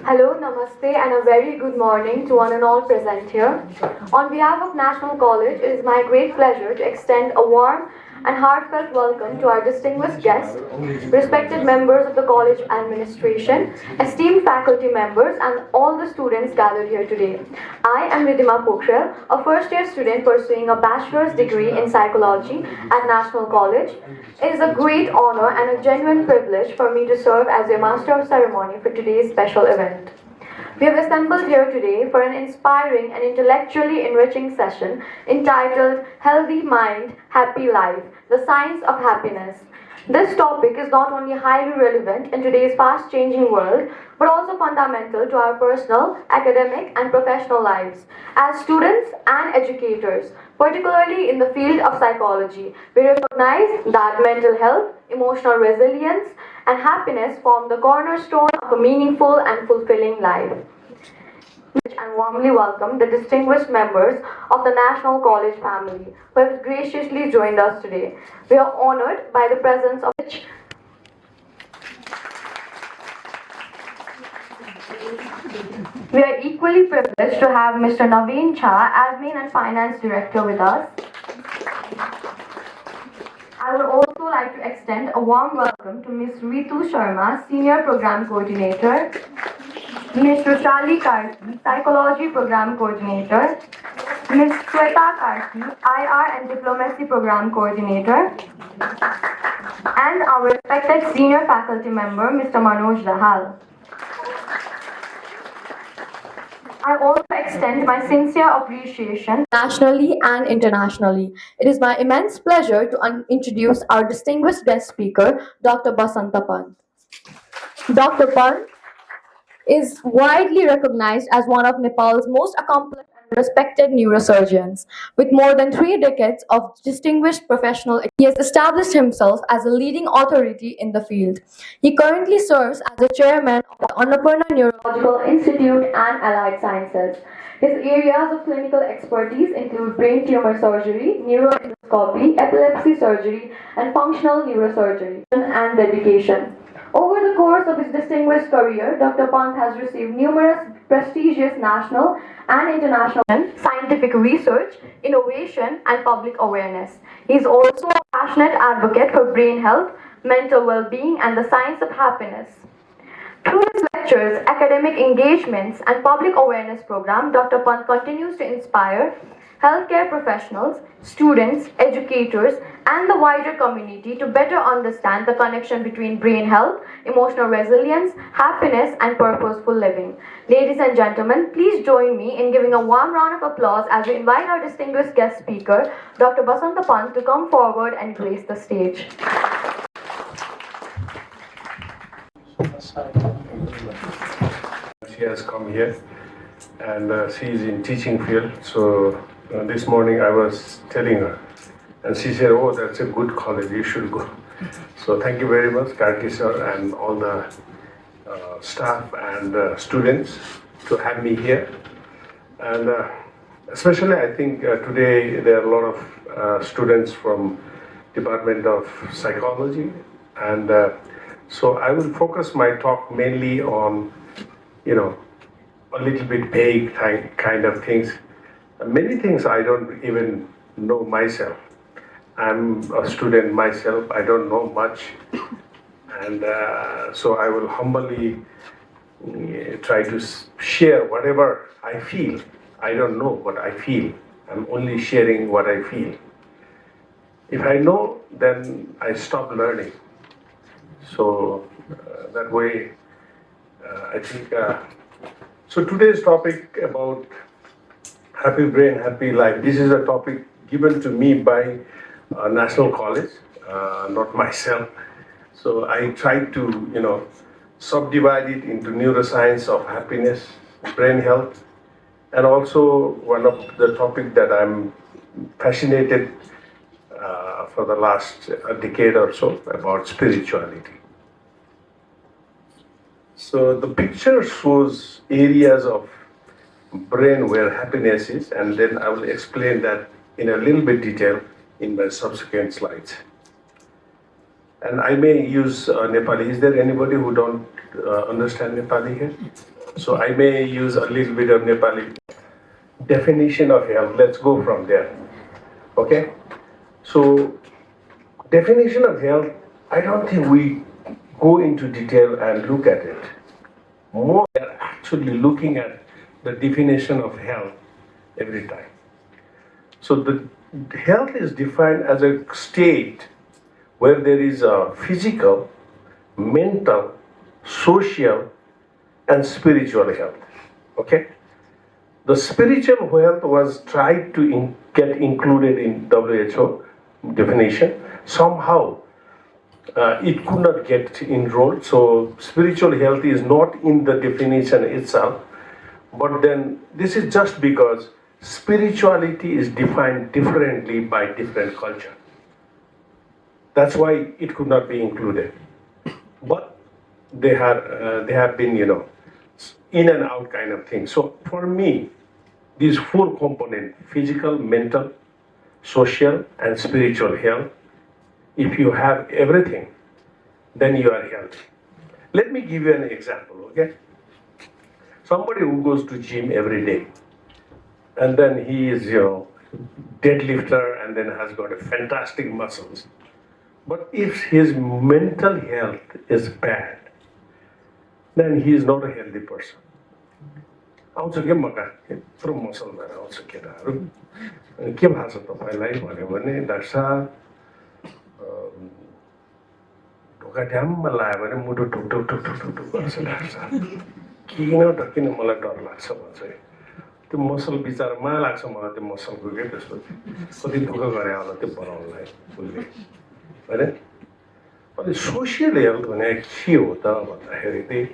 Hello, namaste, and a very good morning to one and all present here. On behalf of National College, it is my great pleasure to extend a warm and heartfelt welcome to our distinguished guests, respected members of the college administration, esteemed faculty members, and all the students gathered here today. I am Ridhima Pokhrel, a first year student pursuing a bachelor's degree in psychology at National College. It is a great honor and a genuine privilege for me to serve as your master of ceremony for today's special event. We have assembled here today for an inspiring and intellectually enriching session entitled Healthy Mind, Happy Life, the Science of Happiness. This topic is not only highly relevant in today's fast changing world, but also fundamental to our personal, academic, and professional lives. As students and educators, particularly in the field of psychology, we recognize that mental health, emotional resilience, and happiness form the cornerstone of a meaningful and fulfilling life. And warmly welcome the distinguished members of the National College family who have graciously joined us today. We are honored by the presence of We are equally privileged to have Mr. Naveen Jha, Admin and Finance Director with us. I would also like to extend a warm welcome to Ms. Ritu Sharma, Senior Program Coordinator, Ms. Roshali Karki, Psychology Program Coordinator, Ms. Shweta Karki, IR and Diplomacy Program Coordinator, and our respected Senior Faculty Member, Mr. Manoj Dahal. I also extend my sincere appreciation nationally and internationally. It is my immense pleasure to introduce our distinguished guest speaker, Dr. Basanta Pant. Dr. Pant is widely recognized as one of Nepal's most accomplished and respected neurosurgeons. With more than 3 decades of distinguished professional experience, he has established himself as a leading authority in the field. He currently serves as the chairman of the Annapurna Neurological Institute and Allied Sciences. His areas of clinical expertise include brain tumor surgery, neuroendoscopy, epilepsy surgery, and functional neurosurgery, and dedication. Over the course of his distinguished career, Dr. Pant has received numerous prestigious national and international scientific research, innovation, and public awareness. He is also a passionate advocate for brain health, mental well-being, and the science of happiness. Through his lectures, academic engagements, and public awareness program, Dr. Pant continues to inspire healthcare professionals, students, educators, and the wider community to better understand the connection between brain health, emotional resilience, happiness, and purposeful living. Ladies and gentlemen, please join me in giving a warm round of applause as we invite our distinguished guest speaker, Dr. Basanta Pant, to come forward and grace the stage. She has come here and she is in teaching field. So this morning I was telling her and she said, oh, that's a good college, you should go. So thank you very much, Karki sir, and all the staff and students to have me here. And especially I think today there are a lot of students from Department of Psychology, and so I will focus my talk mainly on, a little bit vague kind of things. Many things I don't even know myself. I'm a student myself, I don't know much. And so I will humbly try to share whatever I feel. I don't know what I feel. I'm only sharing what I feel. If I know, then I stop learning. So that way, I think, so today's topic about happy brain, happy life. This is a topic given to me by National College, not myself. So I tried to, subdivide it into neuroscience of happiness, brain health, and also one of the topic that I'm fascinated for the last decade or so about spirituality. So the picture shows areas of brain where happiness is, and then I will explain that in a little bit detail in my subsequent slides. And I may use Nepali. Is there anybody who don't understand Nepali here? So I may use a little bit of Nepali. Definition of health. Let's go from there. Okay? So, definition of health, I don't think we go into detail and look at it. More, we are actually looking at the definition of health every time. So, the health is defined as a state where there is a physical, mental, social, and spiritual health. Okay? The spiritual health was tried to get included in WHO definition. Somehow, it could not get enrolled. So, spiritual health is not in the definition itself. But then, this is just because spirituality is defined differently by different culture. That's why it could not be included. But they have been, in and out kind of thing. So for me, these four components, physical, mental, social, and spiritual health, if you have everything, then you are healthy. Let me give you an example, okay? Somebody who goes to gym every day, and then he is, deadlifter and then has got a fantastic muscles. But if his mental health is bad, then he is not a healthy person. आउँछ के मका यत्रो muscle भएर आउँछ केटाहरू के भएको छ तपाईँलाई भन्यो भने डाक्टर साहब ढोका ड्याममा लगायो भने मुटु टुक टुक टुक टुक टुक टुक गर्छ डाक्टर साहब किन मलाई डर लाग्छ भन्छ त्यो मसल विचारमा लाग्छ मलाई त्यो मसलको के त्यसपछि कति दुःख गरे होला त्यो बनाउनलाई उसले हैन अनि सोसियल हेल्थ भने के हो त भन्दाखेरि चाहिँ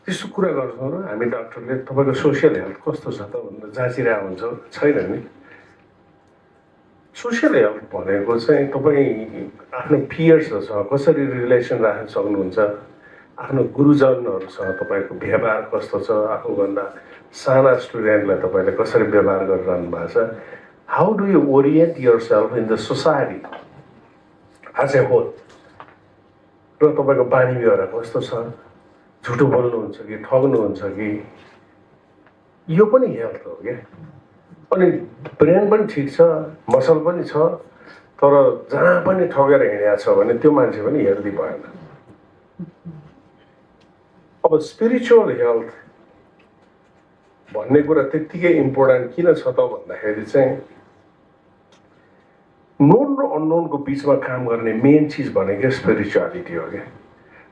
त्यस्तो कुरा गर्छौँ र हामी डाक्टरले तपाईँको सोसियल हेल्थ कस्तो छ त भनेर जाँचिरहेको हुन्छ छैन नि सोसियल हेल्थ भनेको चाहिँ तपाईँ आफ्नो पियर्सहरूसँग कसरी रिलेसन राख्न सक्नुहुन्छ आफ्नो गुरुजनहरूसँग तपाईँको व्यवहार कस्तो छ आफूभन्दा साना स्टुडेन्टलाई तपाईँले कसरी व्यवहार गरिरहनु भएको छ how do you orient yourself in the society as a whole र तपाईँको बानी व्यवहार कस्तो छ झुटो बोल्नुहुन्छ कि ठग्नुहुन्छ कि यो पनि हेल्थ हो क्या अनि ब्रेन पनि ठिक छ मसल पनि छ तर जहाँ पनि ठगेर हिँडेको छ भने त्यो मान्छे पनि हेल्दी भएन अब स्पिरिचुअल हेल्थ भन्ने कुरा त्यत्तिकै इम्पोर्टेन्ट किन छ त भन्दाखेरि चाहिँ नोन र अननोनको बिचमा काम गर्ने मेन चिज भनेको स्पिरिचुअलिटी हो क्या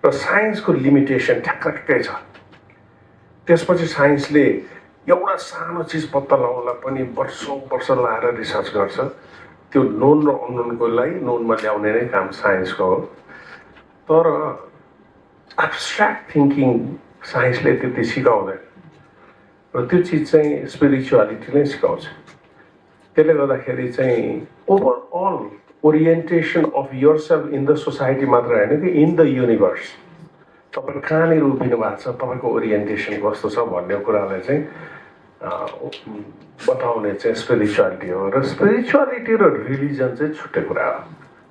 र साइन्सको लिमिटेसन ठ्याक्कै छ त्यसपछि साइन्सले एउटा सानो चिज पत्ता लगाउनलाई पनि वर्षौं वर्ष लाएर रिसर्च गर्छ त्यो नोन र अननोनकोलाई नोनमा ल्याउने नै काम साइन्सको हो तर एब्स्ट्र्याक्ट थिङ्किङ साइन्सले त्यति सिकाउँदैन र त्यो चिज चाहिँ स्पिरिचुअलिटीले सिकाउँछ त्यसले गर्दाखेरि चाहिँ overall orientation of your self in the society मात्र होइन कि इन द युनिभर्स तपाईँ कहाँनिर उभिनु भएको छ तपाईँको ओरिएन्टेसन कस्तो छ भन्ने कुरालाई चाहिँ बताउने चाहिँ स्पिरिचुअलिटी हो र स्पिरिचुअलिटी र रिलिजन चाहिँ छुट्टै कुरा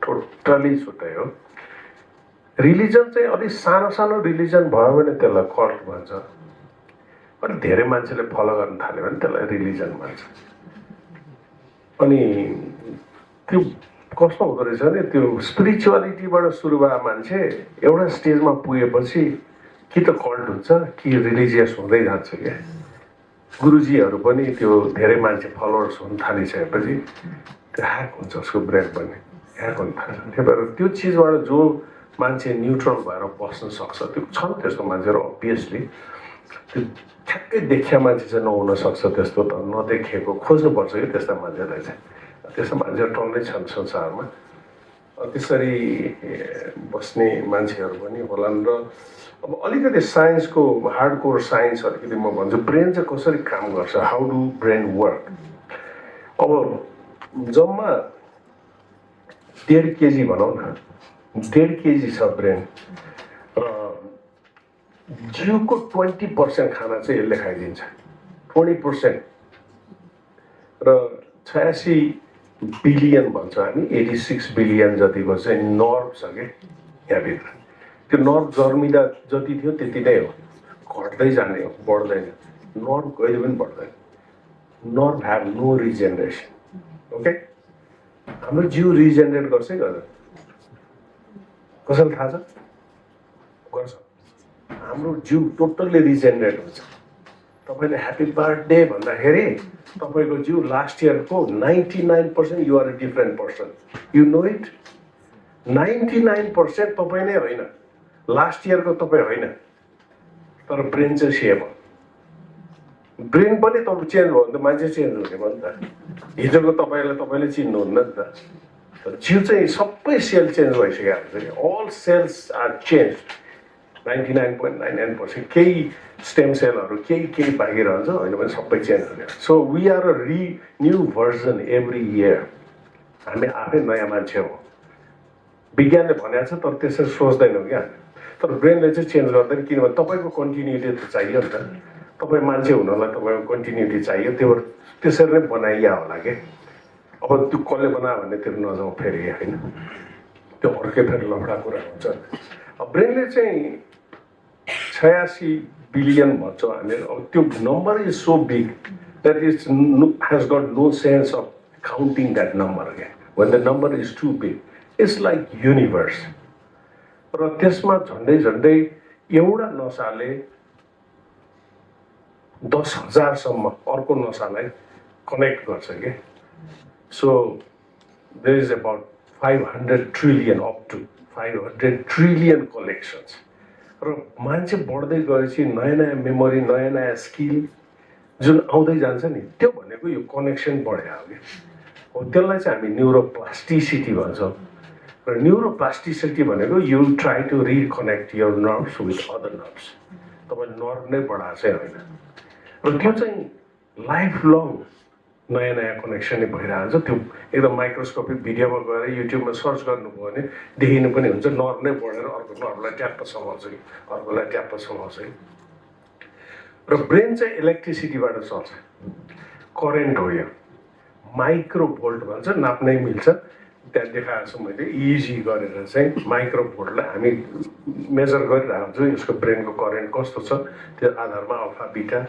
हो टोटली छुट्टै हो रिलिजन चाहिँ अलिक सानो सानो रिलिजन भयो भने त्यसलाई कल्ट भन्छ अलिक धेरै मान्छेले फलो गर्न थाल्यो भने त्यसलाई रिलिजन भन्छ अनि त्यो कस्तो हुँदो रहेछ भने त्यो स्पिरिचुअलिटीबाट सुरु भए मान्छे एउटा स्टेजमा पुगेपछि कि त कल्ट हुन्छ कि रिलिजियस हुँदै जान्छ क्या गुरुजीहरू पनि त्यो धेरै मान्छे फलोवर्स हुन थालिसकेपछि त्यो ह्याक हुन्छ उसको ब्रेन पनि ह्याक हुन थाल्छ त्यही भएर त्यो चिजबाट जो मान्छे न्युट्रल भएर बस्न सक्छ त्यो छन् त्यस्तो मान्छेहरू अभियसली त्यो ठ्याक्कै देखिया मान्छे चाहिँ नहुन सक्छ त्यस्तो त नदेखेको खोज्नुपर्छ कि त्यस्ता मान्छेलाई चाहिँ त्यस्तो मान्छेहरू टल्लै छन् संसारमा त्यसरी बस्ने मान्छेहरू पनि होलान् र अब अलिकति साइन्सको हार्डकोर साइन्स अलिकति म भन्छु ब्रेन चाहिँ कसरी काम गर्छ हाउ डु ब्रेन वर्क अब जम्मा 1.5 केजी भनौँ न 1.5 केजी छ ब्रेन र जिउको 20% खाना चाहिँ यसले खाइदिन्छ 20% र 86 बिलियन भन्छ हामी 86 बिलियन जतिको चाहिँ नर्भ छ कि यहाँभित्र त्यो नर्भ जन्मिँदा जति थियो त्यति नै हो घट्दै जाने हो बढ्दैन नर्भ कहिले पनि बढ्दैन नर्भ ह्याभ नो रिजेनरेसन ओके हाम्रो जिउ रिजेनरेट गर्छ है गर्दैन कसैलाई थाहा छ गर्छ हाम्रो जिउ टोटल्ली रिजेनरेट हुन्छ तपाईँले ह्याप्पी बर्थडे भन्दाखेरि तपाईँको जिउ लास्ट इयरको 99% you are a different person you know it 99% तपाईँ नै होइन लास्ट इयरको तपाईँ होइन तर ब्रेन चाहिँ सेम हो ब्रेन पनि तपाईँ चेन्ज भयो भने त मान्छे चेन्ज हुने भयो नि त हिजोको तपाईँले चिन्नुहुन्न नि त तर जिउ चाहिँ सबै सेल चेन्ज भइसकेको हुन्छ अल सेल्स आर चेन्ज 99.99% केही स्टेम सेलहरू केही बाँकी रहन्छ होइन भने सबै चेन्ज हुने so we are a new version every year हामी आफै नयाँ मान्छे हो विज्ञानले भनेको छ तर त्यसरी सोच्दैनौँ क्या तर ब्रेनले चाहिँ चेन्ज गर्दैन किनभने तपाईँको कन्टिन्युटी त चाहियो नि त तपाईँ मान्छे हुनलाई तपाईँको कन्टिन्युटी चाहियो त्यो त्यसरी नै बनाइया होला कि अब त्यो कसले बनायो भने त्यो नजाउँ फेरि होइन त्यो अर्कै फेरि लफडा कुरा हुन्छ अब ब्रेनले चाहिँ 86 बिलियन भन्छौँ हामीले अब त्यो number is so big that is has got no sense of counting that number क्या when the number is too big it's like universe र त्यसमा झन्डै एउटा नसाले 10,000सम्म अर्को नसालाई कनेक्ट गर्छ कि so there is about 500 trillion up to 500 trillion collections र मान्छे बढ्दै गएपछि नयाँ मेमोरी नयाँ स्किल जुन आउँदै जान्छ नि त्यो भनेको यो कनेक्सन बढ्यो हो कि हो त्यसलाई चाहिँ हामी न्युरोप्लास्टिसिटी भन्छौँ र न्युरोप्लास्टिसिटी भनेको you try to reconnect your nerves with other nerves तपाईँ नर्भ नै बढाएको चाहिँ होइन र त्यो चाहिँ लाइफ लङ नयाँ कनेक्सन नै भइरहन्छ त्यो एकदम माइक्रोस्कोपिक भिडियोमा गएर युट्युबमा सर्च गर्नुभयो भने देखिनु पनि हुन्छ नर्भ नै बढेर अर्को नर्भलाई ट्याप्प समाउँछ कि अर्कोलाई ट्याप्प समाउँछ कि र ब्रेन चाहिँ इलेक्ट्रिसिटीबाट चल्छ करेन्ट हो यो माइक्रोभोल्ट भन्छ नाप्नै मिल्छ त्यहाँ देखाएको छु मैले इजी गरेर चाहिँ माइक्रोभोल्टलाई हामी मेजर गरिरहेको हुन्छौँ यसको ब्रेनको करेन्ट कस्तो छ त्यो आधारमा अल्फा बिटा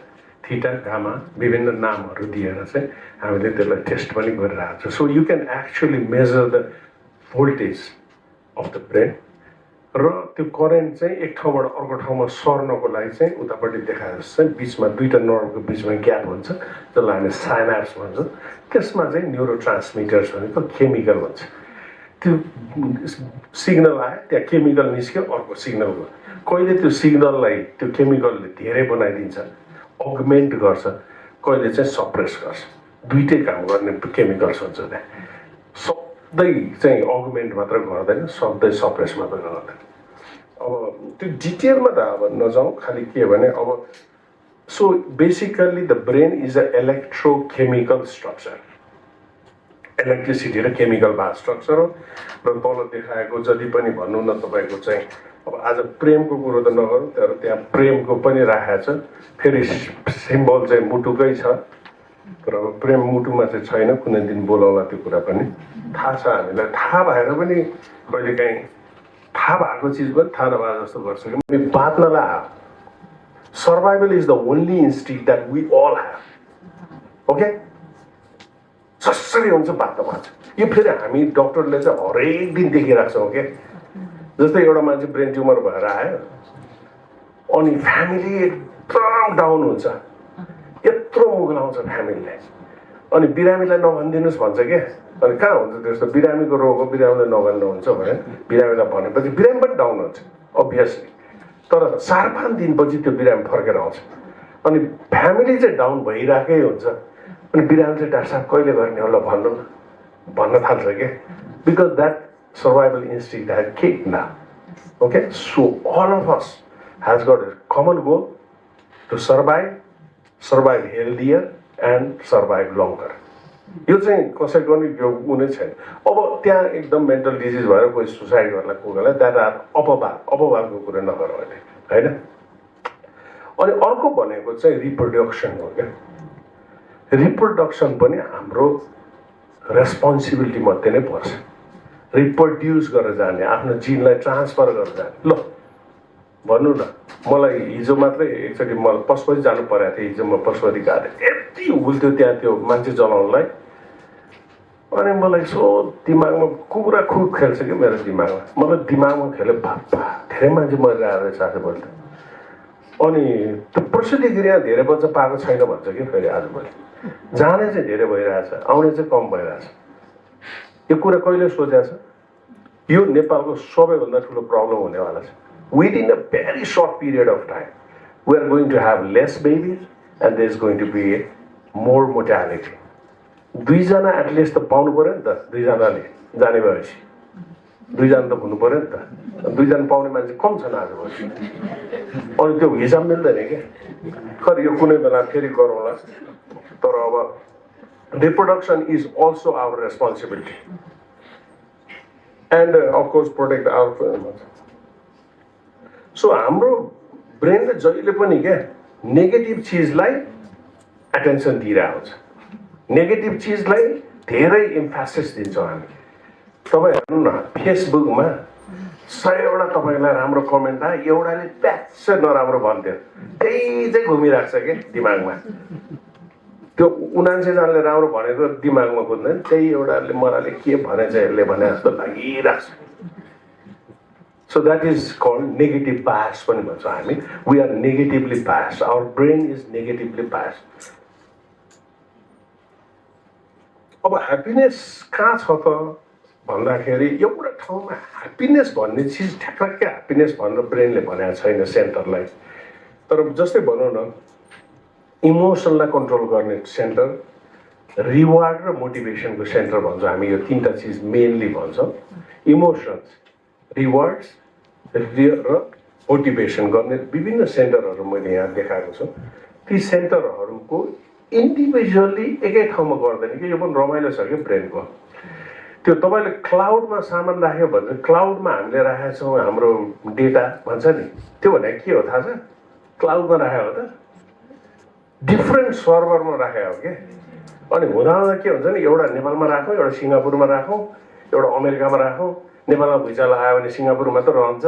थीटा गामा विभिन्न नामहरू दिएर चाहिँ हामीले त्यसलाई टेस्ट पनि गरिरहेको छौँ so you can actually measure the voltage of the brain र त्यो करेन्ट चाहिँ एक ठाउँबाट अर्को ठाउँमा सर्नको लागि चाहिँ उतापट्टि देखाएर चाहिँ बिचमा दुईवटा नर्भको बिचमा ग्याप हुन्छ जसलाई हामी साइनाप्स भन्छौँ त्यसमा चाहिँ न्युरो ट्रान्समिटर्स भनेको केमिकल भन्छ त्यो सिग्नल आयो त्यहाँ केमिकल निस्क्यो अर्को सिग्नल भयो कहिले त्यो सिग्नललाई त्यो केमिकलले धेरै बनाइदिन्छ अगमेन्ट गर्छ कहिले चाहिँ सप्रेस गर्छ दुइटै काम गर्ने केमिकल्स हुन्छ त्यहाँ सधैँ चाहिँ अगमेन्ट मात्र गर्दैन सधैँ सप्रेस मात्र गर्दैन अब त्यो डिटेलमा त अब नजाउँ खालि के भने अब so basically the brain is a electrochemical structure electricity र केमिकल भएको स्ट्रक्चर हो र तल देखाएको जति पनि भन्नु न तपाईँको चाहिँ अब आज प्रेमको कुरो त नगरौँ तर त्यहाँ प्रेमको पनि राखेको छ फेरि सिम्बल चाहिँ मुटुकै छ तर अब प्रेम मुटुमा चाहिँ छैन कुनै दिन बोलाउला त्यो कुरा पनि थाहा छ हामीलाई थाहा भएर पनि कहिलेकाहीँ थाहा भएको चिज पनि थाहा नभए जस्तो गर्छ कि बाँच्नलाई आयो survival is the only instinct that we all have okay जसरी हुन्छ बाँच्न पाउँछ यो फेरि हामी डक्टरले चाहिँ हरेक दिन देखिरहेको छौँ के जस्तै एउटा मान्छे ब्रेन ट्युमर भएर आयो अनि फ्यामिली एकदम डाउन हुन्छ यत्रो मुगलाउँछ फ्यामिलीले अनि बिरामीलाई नभनिदिनुहोस् भन्छ क्या अनि कहाँ हुन्छ त्यस्तो बिरामीको रोग हो बिरामीलाई नभन्नुहुन्छ भने बिरामीलाई भनेपछि बिरामी पनि डाउन हुन्छ अभियसली तर 4-5 दिनपछि त्यो बिरामी फर्केर आउँछ अनि फ्यामिली चाहिँ डाउन भइरहेकै हुन्छ अनि बिरामी चाहिँ डाक्टर साहब कहिले गर्ने होला भन्नु न भन्न थाल्छ क्या because that survival instinct had kicked now. Okay, so all of us has got a common goal to survive healthier and survive longer. यो चाहिँ कसैको नि यो उनी छैन अब त्यहाँ एकदम मेन्टल डिजिज भएर कोही सुसाइड गर्ला कोहीलाई द्याट आर अपवादको कुरा नगरौँ अहिले होइन अनि अर्को भनेको चाहिँ रिप्रोडक्सन हो क्या रिप्रोडक्सन पनि हाम्रो रेस्पोन्सिबिलिटी मात्रै नै पर्छ रिप्रोड्युस गरेर जाने आफ्नो जिनलाई ट्रान्सफर गरेर जाने ल भन्नु न मलाई हिजो मात्रै एकचोटि मलाई पशुपति जानु परेको थियो हिजो म पशुपति गएको थिएँ यति हुल्थ्यो त्यहाँ त्यो मान्छे जलाउनलाई अनि मलाई यसो दिमागमा कुरा खुब खेल्छ कि मेरो दिमागमा मलाई दिमागमा खेल्यो बाबा धेरै मान्छे मरिरहेको रहेछ आजभोलि अनि त्यो प्रसुति गृह धेरै बच्चा पाएको छैन भन्छ कि फेरि आजभोलि जाने चाहिँ धेरै भइरहेछ आउने चाहिँ कम भइरहेछ यो कुरा कहिले सोचेको छ यो नेपालको सबैभन्दा ठुलो प्रब्लम हुनेवाला छ within a very short period of time we are going to have less babies and there is going to be more mortality दुईजना एटलिस्ट त पाउनु पर्यो नि त दुईजनाले जाने भएपछि दुईजना त हुनु पर्यो नि त दुईजना पाउने मान्छे कम छन् आजभोलि अनि त्यो हिसाब मिल्दैन क्या खै यो कुनै बेला फेरि गरौँला तर अब reproduction is also our responsibility and of course protect our so हाम्रो ब्रेनले जहिले पनि क्या नेगेटिभ चिजलाई एटेन्सन दिइरहेको हुन्छ नेगेटिभ चिजलाई धेरै इम्फेसिस दिन्छौँ हामी तपाईँ हेर्नु न फेसबुकमा 100वटा तपाईँलाई राम्रो कमेन्ट आयो एउटाले प्याच नराम्रो भन्थ्यो त्यही चाहिँ घुमिरहेको छ क्या दिमागमा त्यो 79 जनाले राम्रो भनेको दिमागमा बुझ्दैन त्यही एउटाले मराले के भनेछ यसले भने जस्तो लागिरहेको छ So that is called negative bias पनि भन्छौँ हामी we are negatively biased our brain is negatively biased अब ह्याप्पिनेस कहाँ छ त भन्दाखेरि एउटा ठाउँमा ह्याप्पिनेस भन्ने चिज ठ्याक्कै ह्याप्पिनेस भनेर ब्रेनले भनेको छैन सेन्टरलाई तर जस्तै भनौँ न इमोसनलाई कन्ट्रोल गर्ने सेन्टर रिवार्ड र मोटिभेसनको सेन्टर भन्छौँ हामी यो तीनटा चिज मेनली भन्छौँ इमोसन्स रिवार्ड्स र मोटिभेसन गर्ने विभिन्न सेन्टरहरू मैले यहाँ देखाएको छु ती सेन्टरहरूको इन्डिभिजुअली एकै ठाउँमा गर्दैन कि यो पनि रमाइलो छ कि ब्रेनको त्यो तपाईँले क्लाउडमा सामान राख्यो भने क्लाउडमा हामीले राखेका छौँ हाम्रो डेटा भन्छ नि त्यो भने के हो थाहा छ क्लाउडमा राखेको हो त डिफ्रेन्ट सर्भरमा राखेको हो क्या अनि हुँदा के हुन्छ नि एउटा नेपालमा राखौँ एउटा सिङ्गापुरमा राखौँ एउटा अमेरिकामा राखौँ नेपालमा भुइँचालो आयो भने सिङ्गापुरमा त रहन्छ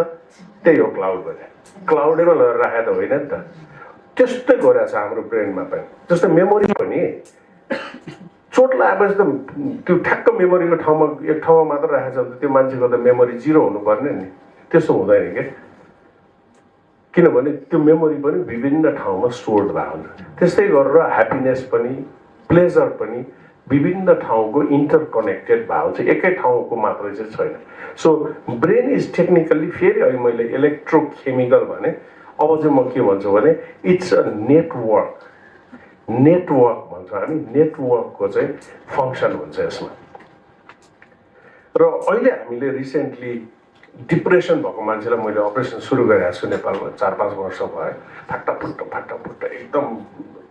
त्यही हो क्लाउड भने क्लाउडैमा लगेर राखेको त होइन नि त त्यस्तै गरेको छ हाम्रो ब्रेनमा पनि जस्तो मेमोरी पनि चोट लागेपछि त त्यो ठ्याक्क मेमोरीको ठाउँमा एक ठाउँमा मात्र राखेको छ भने त्यो मान्छेको त मेमोरी जिरो हुनुपर्ने नि त्यसो हुँदैन क्या किनभने त्यो मेमोरी पनि विभिन्न ठाउँमा स्टोर्ड भएको हुन्छ त्यस्तै गरेर ह्याप्पिनेस पनि प्लेजर पनि विभिन्न ठाउँको इन्टरकनेक्टेड भएको छ एकै ठाउँको मात्रै चाहिँ छैन सो ब्रेन इज टेक्निकल्ली फेरि अहिले मैले इलेक्ट्रोकेमिकल भने अब चाहिँ म के भन्छु भने इट्स अ नेटवर्क भन्छौँ हामी नेटवर्कको चाहिँ फङ्सन हुन्छ यसमा र अहिले हामीले रिसेन्टली डिप्रेसन भएको मान्छेलाई मैले अपरेसन सुरु गरेको छु नेपालमा 4-5 वर्ष भयो फाटाफुट्ट एकदम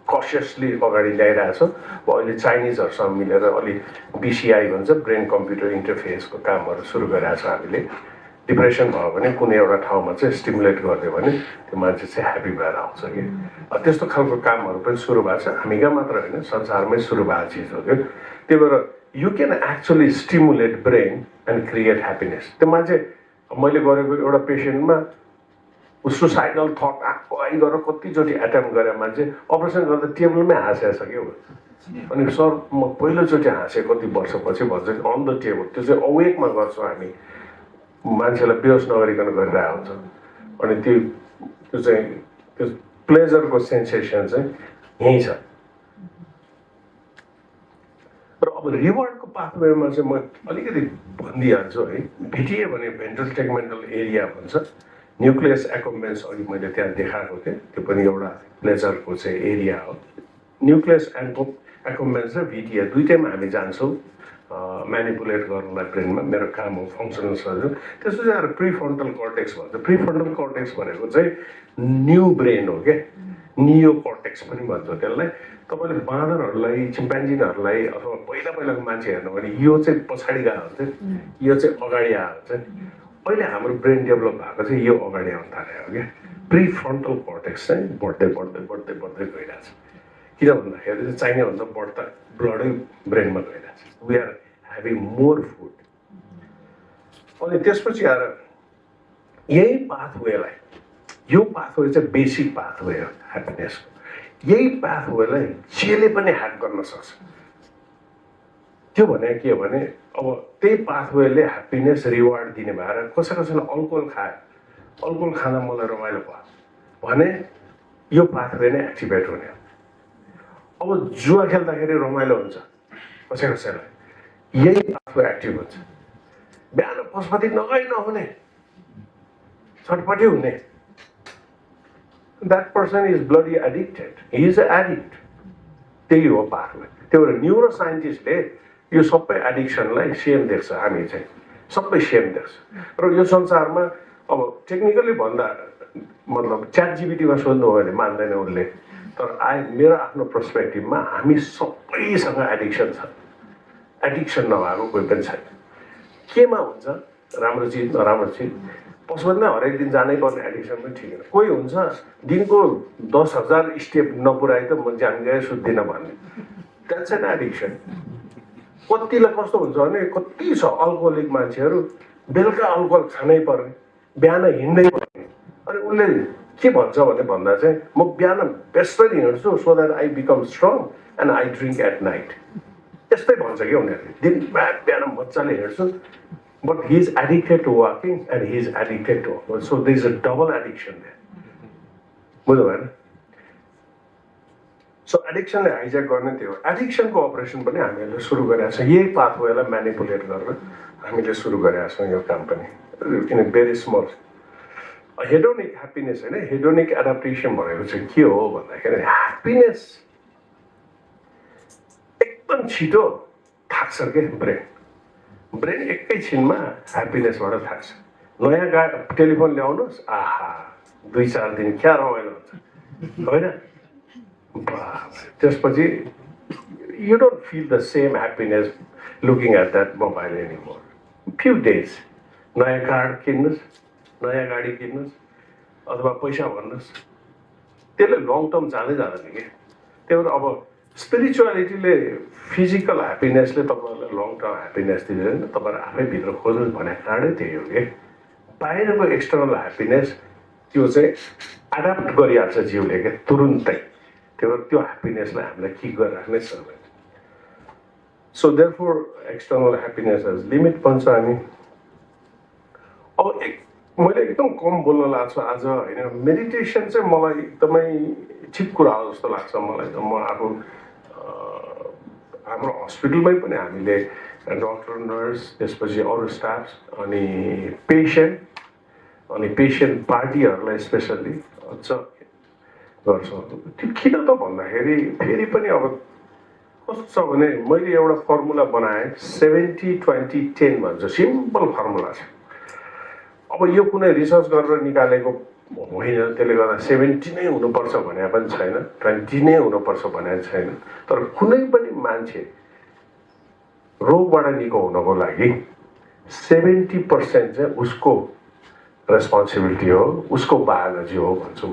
कसियसली अगाडि ल्याइरहेको छु अहिले चाइनिजहरूसँग मिलेर अलि बिसिआई भन्छ ब्रेन कम्प्युटर इन्टरफेसको कामहरू सुरु गरेको छ हामीले डिप्रेसन भयो भने कुनै एउटा ठाउँमा चाहिँ स्टिमुलेट गरिदियो भने त्यो मान्छे चाहिँ ह्याप्पी भएर आउँछ कि त्यस्तो खालको कामहरू पनि सुरु भएको छ हामी कहाँ मात्र होइन संसारमै सुरु भएको चिज हो कि त्यही भएर you can actually stimulate brain and create happiness त्यो मान्छे मैले गरेको एउटा पेसेन्टमा सुसाइडल थट आइ गरेर कतिचोटि एटेम्प गरे मान्छे अपरेसन गर्दा टेबलमै हाँसेको छ क्या अनि सर म पहिलोचोटि हाँसेँ कति वर्षपछि भन्छ अन द टेबल त्यो चाहिँ अवेकमा गर्छौँ हामी मान्छेलाई बेहोस नगरिकन गरिरहेको हुन्छ अनि त्यो चाहिँ त्यो प्लेजरको सेन्सेसन चाहिँ यहीँ छ र अब रिवार्डको पाथवेमा चाहिँ म अलिकति भनिदिइहाल्छु है भिटिए भने भेन्ट्रल टेगमेन्टल एरिया भन्छ न्युक्लियस एक्युम्बेन्स अघि मैले त्यहाँ देखाएको थिएँ त्यो पनि एउटा प्लेजरको चाहिँ एरिया हो न्युक्लियस एक्युम्बेन्स र भिटिए दुइटैमा हामी जान्छौँ म्यानिपुलेट गर्नलाई ब्रेनमा मेरो काम हो फङ्सनल सर्जन त्यसपछि आएर प्रिफ्रन्टल कर्टेक्स भन्छ प्रिफ्रन्टल कर्टेक्स भनेको चाहिँ न्यू ब्रेन हो क्या नियो कर्टेक्स पनि भन्छ त्यसलाई तपाईँले बाँदरहरूलाई चिम्पान्जीहरूलाई अथवा पहिलाको मान्छे हेर्नु भने यो चाहिँ पछाडि गएको हुन्छ यो चाहिँ अगाडि आएको हुन्छ अहिले हाम्रो ब्रेन डेभलप भएको चाहिँ यो अगाडि आउनु थाल्यो हो क्या प्रिफ्रन्टल कर्टेक्स चाहिँ बढ्दै गइरहेछ किन भन्दाखेरि चाहिँ चाहिने भन्दा बढ्ता ब्लडै ब्रेनमा गइरहेछ we are having more food अनि त्यसपछि आएर यही पाथवेलाई यो पाथवे चाहिँ बेसिक पाथवे हो ह्याप्पिनेसको यही पाथवेलाई जेले पनि ह्याक गर्न सक्छ त्यो भने के हो भने अब त्यही पाथवेले ह्याप्पिनेस रिवार्ड दिने भएर कसैले अल्कोहल खायो अल्कोहल खाँदा मलाई रमाइलो भयो भने यो पाथवे नै एक्टिभेट हुने अब जुवा खेल्दाखेरि रमाइलो हुन्छ कसैलाई यही पाथवे एक्टिभ हुन्छ बिहान पशुपति नगई नहुने छटपटी हुने that person is bloody addicted. He is an addict. त्यही हो पाथवे त्यो भएर न्युरो साइन्टिस्टले यो सबै एडिक्सनलाई सेम देख्छ हामी चाहिँ सबै सेम देख्छ र यो संसारमा अब टेक्निकली भन्दा मतलब च्याट जिपिटीमा सोध्नु हो भने मान्दैन उसले तर मेरो आफ्नो पर्सपेक्टिभमा हामी सबैसँग एडिक्सन छ एडिक्सन नभएको कोही पनि छैन केमा हुन्छ राम्रो चिज नराम्रो चिज पशुपतिलाई हरेक दिन जानै पर्ने एडिक्सन पनि ठिक होइन कोही हुन्छ दिनको 10,000 स्टेप नपुऱ्याइ त म ज्यान गए सुत्दिनँ भन्ने द्याट्स एन एडिक्सन कतिलाई कस्तो हुन्छ भने कति छ अल्कोहोलिक मान्छेहरू बेलुका अल्कोहल खानै पर्ने बिहान हिँड्नै पर्ने अनि उसले के भन्छ भने भन्दा चाहिँ म बिहान बेस्टली हिँड्छु so that I become strong and I drink at night त्यस्तै भन्छ क्या उनीहरूले दिन बिहान मजाले हिँड्छु but he is addicted to walking and he is addicted to alcohol. So there is a double addiction there. बुझ्नु भएन सो एडिक्सनले हाइज्याक गर्ने त्यो एडिक्सनको अपरेसन पनि हामीले सुरु गरेका छौँ यही पाथवेलाई म्यानिपुलेट गरेर हामीले सुरु गरेका छौँ यो काम पनि in a very small hedonic happiness होइन हेडोनिक एडाप्टेसन भनेको चाहिँ के हो भन्दाखेरि ह्याप्पिनेस एकदम छिटो थाक्छ के ब्रेन एकैछिनमा ह्याप्पिनेसबाट थाक्छ नयाँ टेलिफोन ल्याउनुहोस् आहा 2-4 दिन क्या रमाइलो हुन्छ होइन त्यसपछि you don't feel the same happiness looking at that mobile anymore few days नयाँ कार्ड किन्नुहोस् नयाँ गाडी किन्नुहोस् अथवा पैसा भन्नुहोस् त्यसले लङ टर्म जाँदै जाँदैन कि त्यही भएर अब स्पिरिचुअलिटीले फिजिकल ह्याप्पिनेसले तपाईँहरूलाई लङ टर्म ह्याप्पिनेस दिँदैन तपाईँहरू आफै भित्र खोज्नुहोस् भनेको कारणै त्यही हो कि बाहिरको एक्सटर्नल ह्याप्पिनेस त्यो चाहिँ एडाप्ट गरिहाल्छ जिउले क्या तुरुन्तै त्यही भएर त्यो ह्याप्पिनेसलाई हामीलाई किक गरिराख्नै सक्दैन so therefore external happiness limit भन्छ हामी अब मैले एकदम कम बोल्न लाग्छु आज होइन मेडिटेसन चाहिँ मलाई एकदमै ठिक कुरा हो जस्तो लाग्छ मलाई त म आफू हाम्रो हस्पिटलमै पनि हामीले डक्टर नर्स त्यसपछि अरू स्टाफ अनि पेसेन्ट पार्टीहरूलाई स्पेसल्ली अझ गर्छौँ त्यो किन त भन्दाखेरि फेरि पनि अब कस्तो छ भने मैले एउटा फर्मुला बनाएँ 70-20-10 भन्छ सिम्पल फर्मुला छ अब यो कुनै रिसर्च गरेर निकालेको होइन त्यसले गर्दा 70 नै हुनुपर्छ भने पनि छैन 20 नै हुनुपर्छ भने छैन तर कुनै पनि मान्छे रोगबाट निको हुनको लागि 70% चाहिँ उसको रेस्पोन्सिबिलिटी हो उसको बायोलोजी हो भन्छु म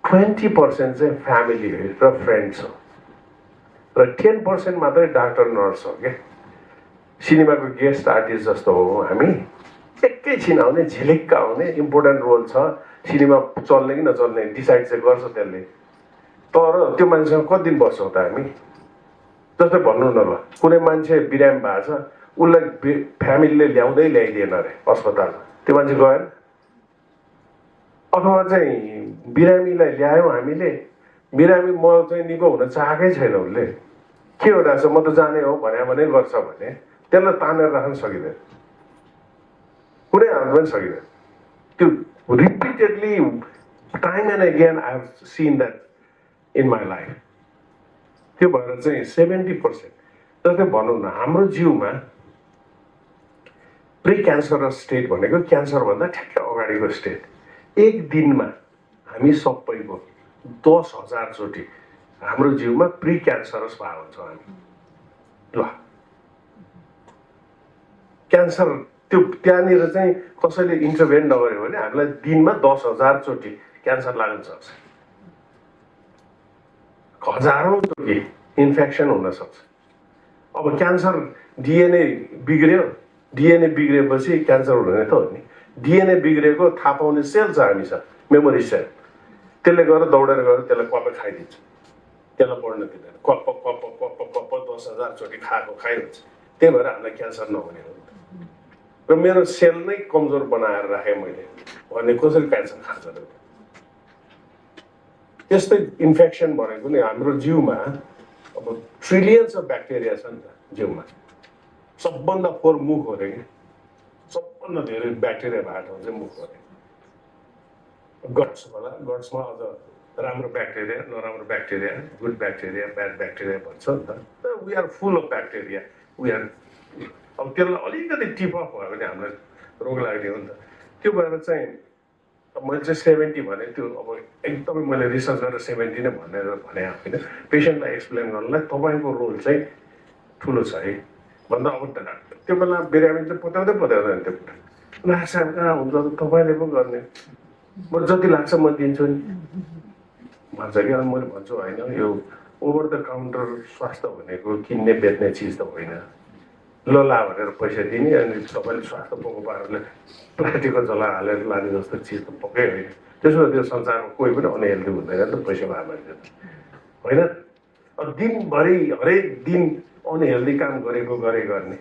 20% चाहिँ फ्यामिली र फ्रेन्ड्स हो र 10% मात्रै डाक्टर नर्स हो क्या सिनेमाको गेस्ट आर्टिस्ट जस्तो हो हामी एकैछिन आउने झिलिक्क आउने इम्पोर्टेन्ट रोल छ सिनेमा चल्ने कि नचल्ने डिसाइड चाहिँ गर्छ त्यसले तर त्यो मान्छेसँग कति दिन बस्छौँ त हामी जस्तै भन्नु न ल कुनै मान्छे बिरामी भएको छ उसलाई फ्यामिलीले ल्याइदिएन अरे अस्पतालमा त्यो मान्छे गएन अथवा चाहिँ बिरामीलाई ल्यायौँ हामीले बिरामी म चाहिँ निको हुन चाहेकै छैन उसले के हो रहेछ म त जाने हो भने गर्छ भने त्यसलाई तानेर राख्न सकिँदैन कुनै हाल्नु पनि सकिँदैन त्यो repeatedly time and again I have seen that in my life त्यो भएर चाहिँ 70% जस्तै भनौँ न हाम्रो जिउमा प्री क्यान्सरस स्टेट भनेको क्यान्सरभन्दा ठ्याक्कै अगाडिको स्टेट एक दिनमा हामी सबैको 10,000 चोटि हाम्रो जिउमा प्री क्यान्सरस भएको हुन्छ हामी ल क्यान्सर त्यो त्यहाँनिर चाहिँ कसैले इन्टरभेन नगर्यो भने हामीलाई दिनमा 10,000 चोटि क्यान्सर लाग्न सक्छ हजारौँचोटि इन्फेक्सन हुनसक्छ। अब क्यान्सर डिएनए बिग्रियो, डिएनए बिग्रिएपछि क्यान्सर हुने त हो नि। डिएनए बिग्रिएको थाहा पाउने सेल छ हामीसँग, मेमोरी सेल। त्यसले गएर दौडेर गएर त्यसलाई कप खाइदिन्छ, त्यसलाई पढ्न दिँदैन। कप 10,000 चोटि खाएको खाइहुन्छ। त्यही भएर हामीलाई क्यान्सर नहुने हो। र मेरो सेल नै कमजोर बनाएर राखेँ मैले भने कसरी क्यान्सर खान्छ र। त्यस्तै इन्फेक्सन भनेको नि हाम्रो जिउमा अब ट्रिलियन्स अफ ब्याक्टेरिया छ नि त जिउमा। सबभन्दा फोहोर मुख हो अरे कि, सबभन्दा धेरै ब्याक्टेरिया भएको ठाउँ चाहिँ मुख हो अरे। गट्स होला, गट्समा अझ राम्रो ब्याक्टेरिया, नराम्रो bacteria, good bacteria, bad bacteria भन्छ नि त। We are full of bacteria. We are अब त्यसलाई अलिकति टिप अफ भयो भने हामीलाई रोग लाग्ने हो नि त। त्यो भएर चाहिँ मैले चाहिँ 70 भने त्यो अब एकदमै मैले रिसर्च गरेर 70 नै भनेर भने होइन, पेसेन्टलाई एक्सप्लेन गर्नलाई तपाईँको रोल चाहिँ ठुलो छ है भन्दा। अब त्यो बेला बिरामी चाहिँ पत्याउँदैन त्यो कुरा। लाग्छ कहाँ हुन्छ तपाईँले पो गर्ने, म जति लाग्छ म दिन्छु नि भन्छ कि। अनि मैले भन्छु होइन, यो ओभर द काउन्टर स्वास्थ्य भनेको किन्ने बेच्ने चिज त होइन। ल ला भनेर पैसा दिने अनि तपाईँले स्वास्थ्य पोको पाराले प्लास्टिकको जला हालेर लाने जस्तो चिज त पक्कै होइन। त्यसो भए त्यो संसारमा कोही पनि अनहेल्दी हुँदैन नि त पैसा भए मान्छे होइन। अब दिनभरि हरेक दिन अनहेल्दी काम गर्ने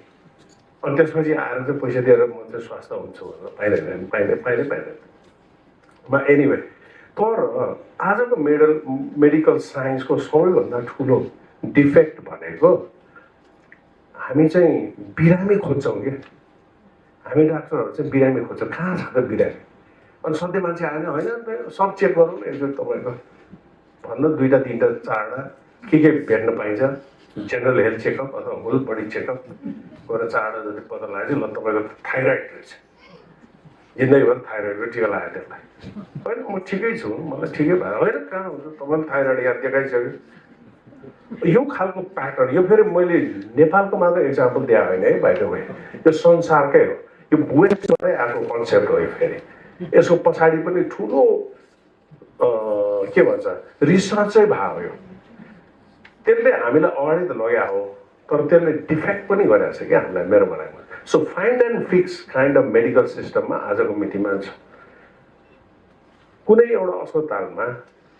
अनि त्यसपछि आएर चाहिँ पैसा दिएर म चाहिँ स्वास्थ्य हुन्छु भनेर पाइँदैन। एनिवे, तर आजको मेडिकल साइन्सको सबैभन्दा ठुलो डिफेक्ट भनेको हामी चाहिँ बिरामी खोज्छौँ क्या। हामी डाक्टरहरू चाहिँ बिरामी खोज्छौँ, कहाँ छ त बिरामी। अनि सधैँ मान्छे आएन होइन सब चेक गरौँ एकचोटि तपाईँको भन्नु 2टा 3टा 4टा के भेट्न पाइन्छ। जेनरल हेल्थ चेकअप अथवा होल बडी चेकअप गरेर 4टा जति पत्ता लाग्यो ल तपाईँको थाइरोइड रहेछ, जिन्दगीभर थाइरोइडको टिका लगायो त्यसलाई। होइन म ठिकै छु, मलाई ठिकै भएर होइन कहाँ हुन्छ तपाईँले थाइरोइड यहाँ देखाइसक्यो। यो खालको प्याटर्न, यो फेरि मैले नेपालको मात्र एक्जाम्पल दिए होइन है बाहिर वे, यो संसारकै हो। यो वेस्टबाटै आएको कन्सेप्ट हो। यो फेरि यसको पछाडि पनि ठुलो के भन्छ रिसर्चै भयो। यो त्यसले हामीलाई अगाडि त लग्या हो, तर त्यसले डिफेक्ट पनि गरेको छ क्या हामीलाई, मेरो भनाइमा। So find and fix kind of medical सिस्टममा आजको मितिमा छ। कुनै एउटा अस्पतालमा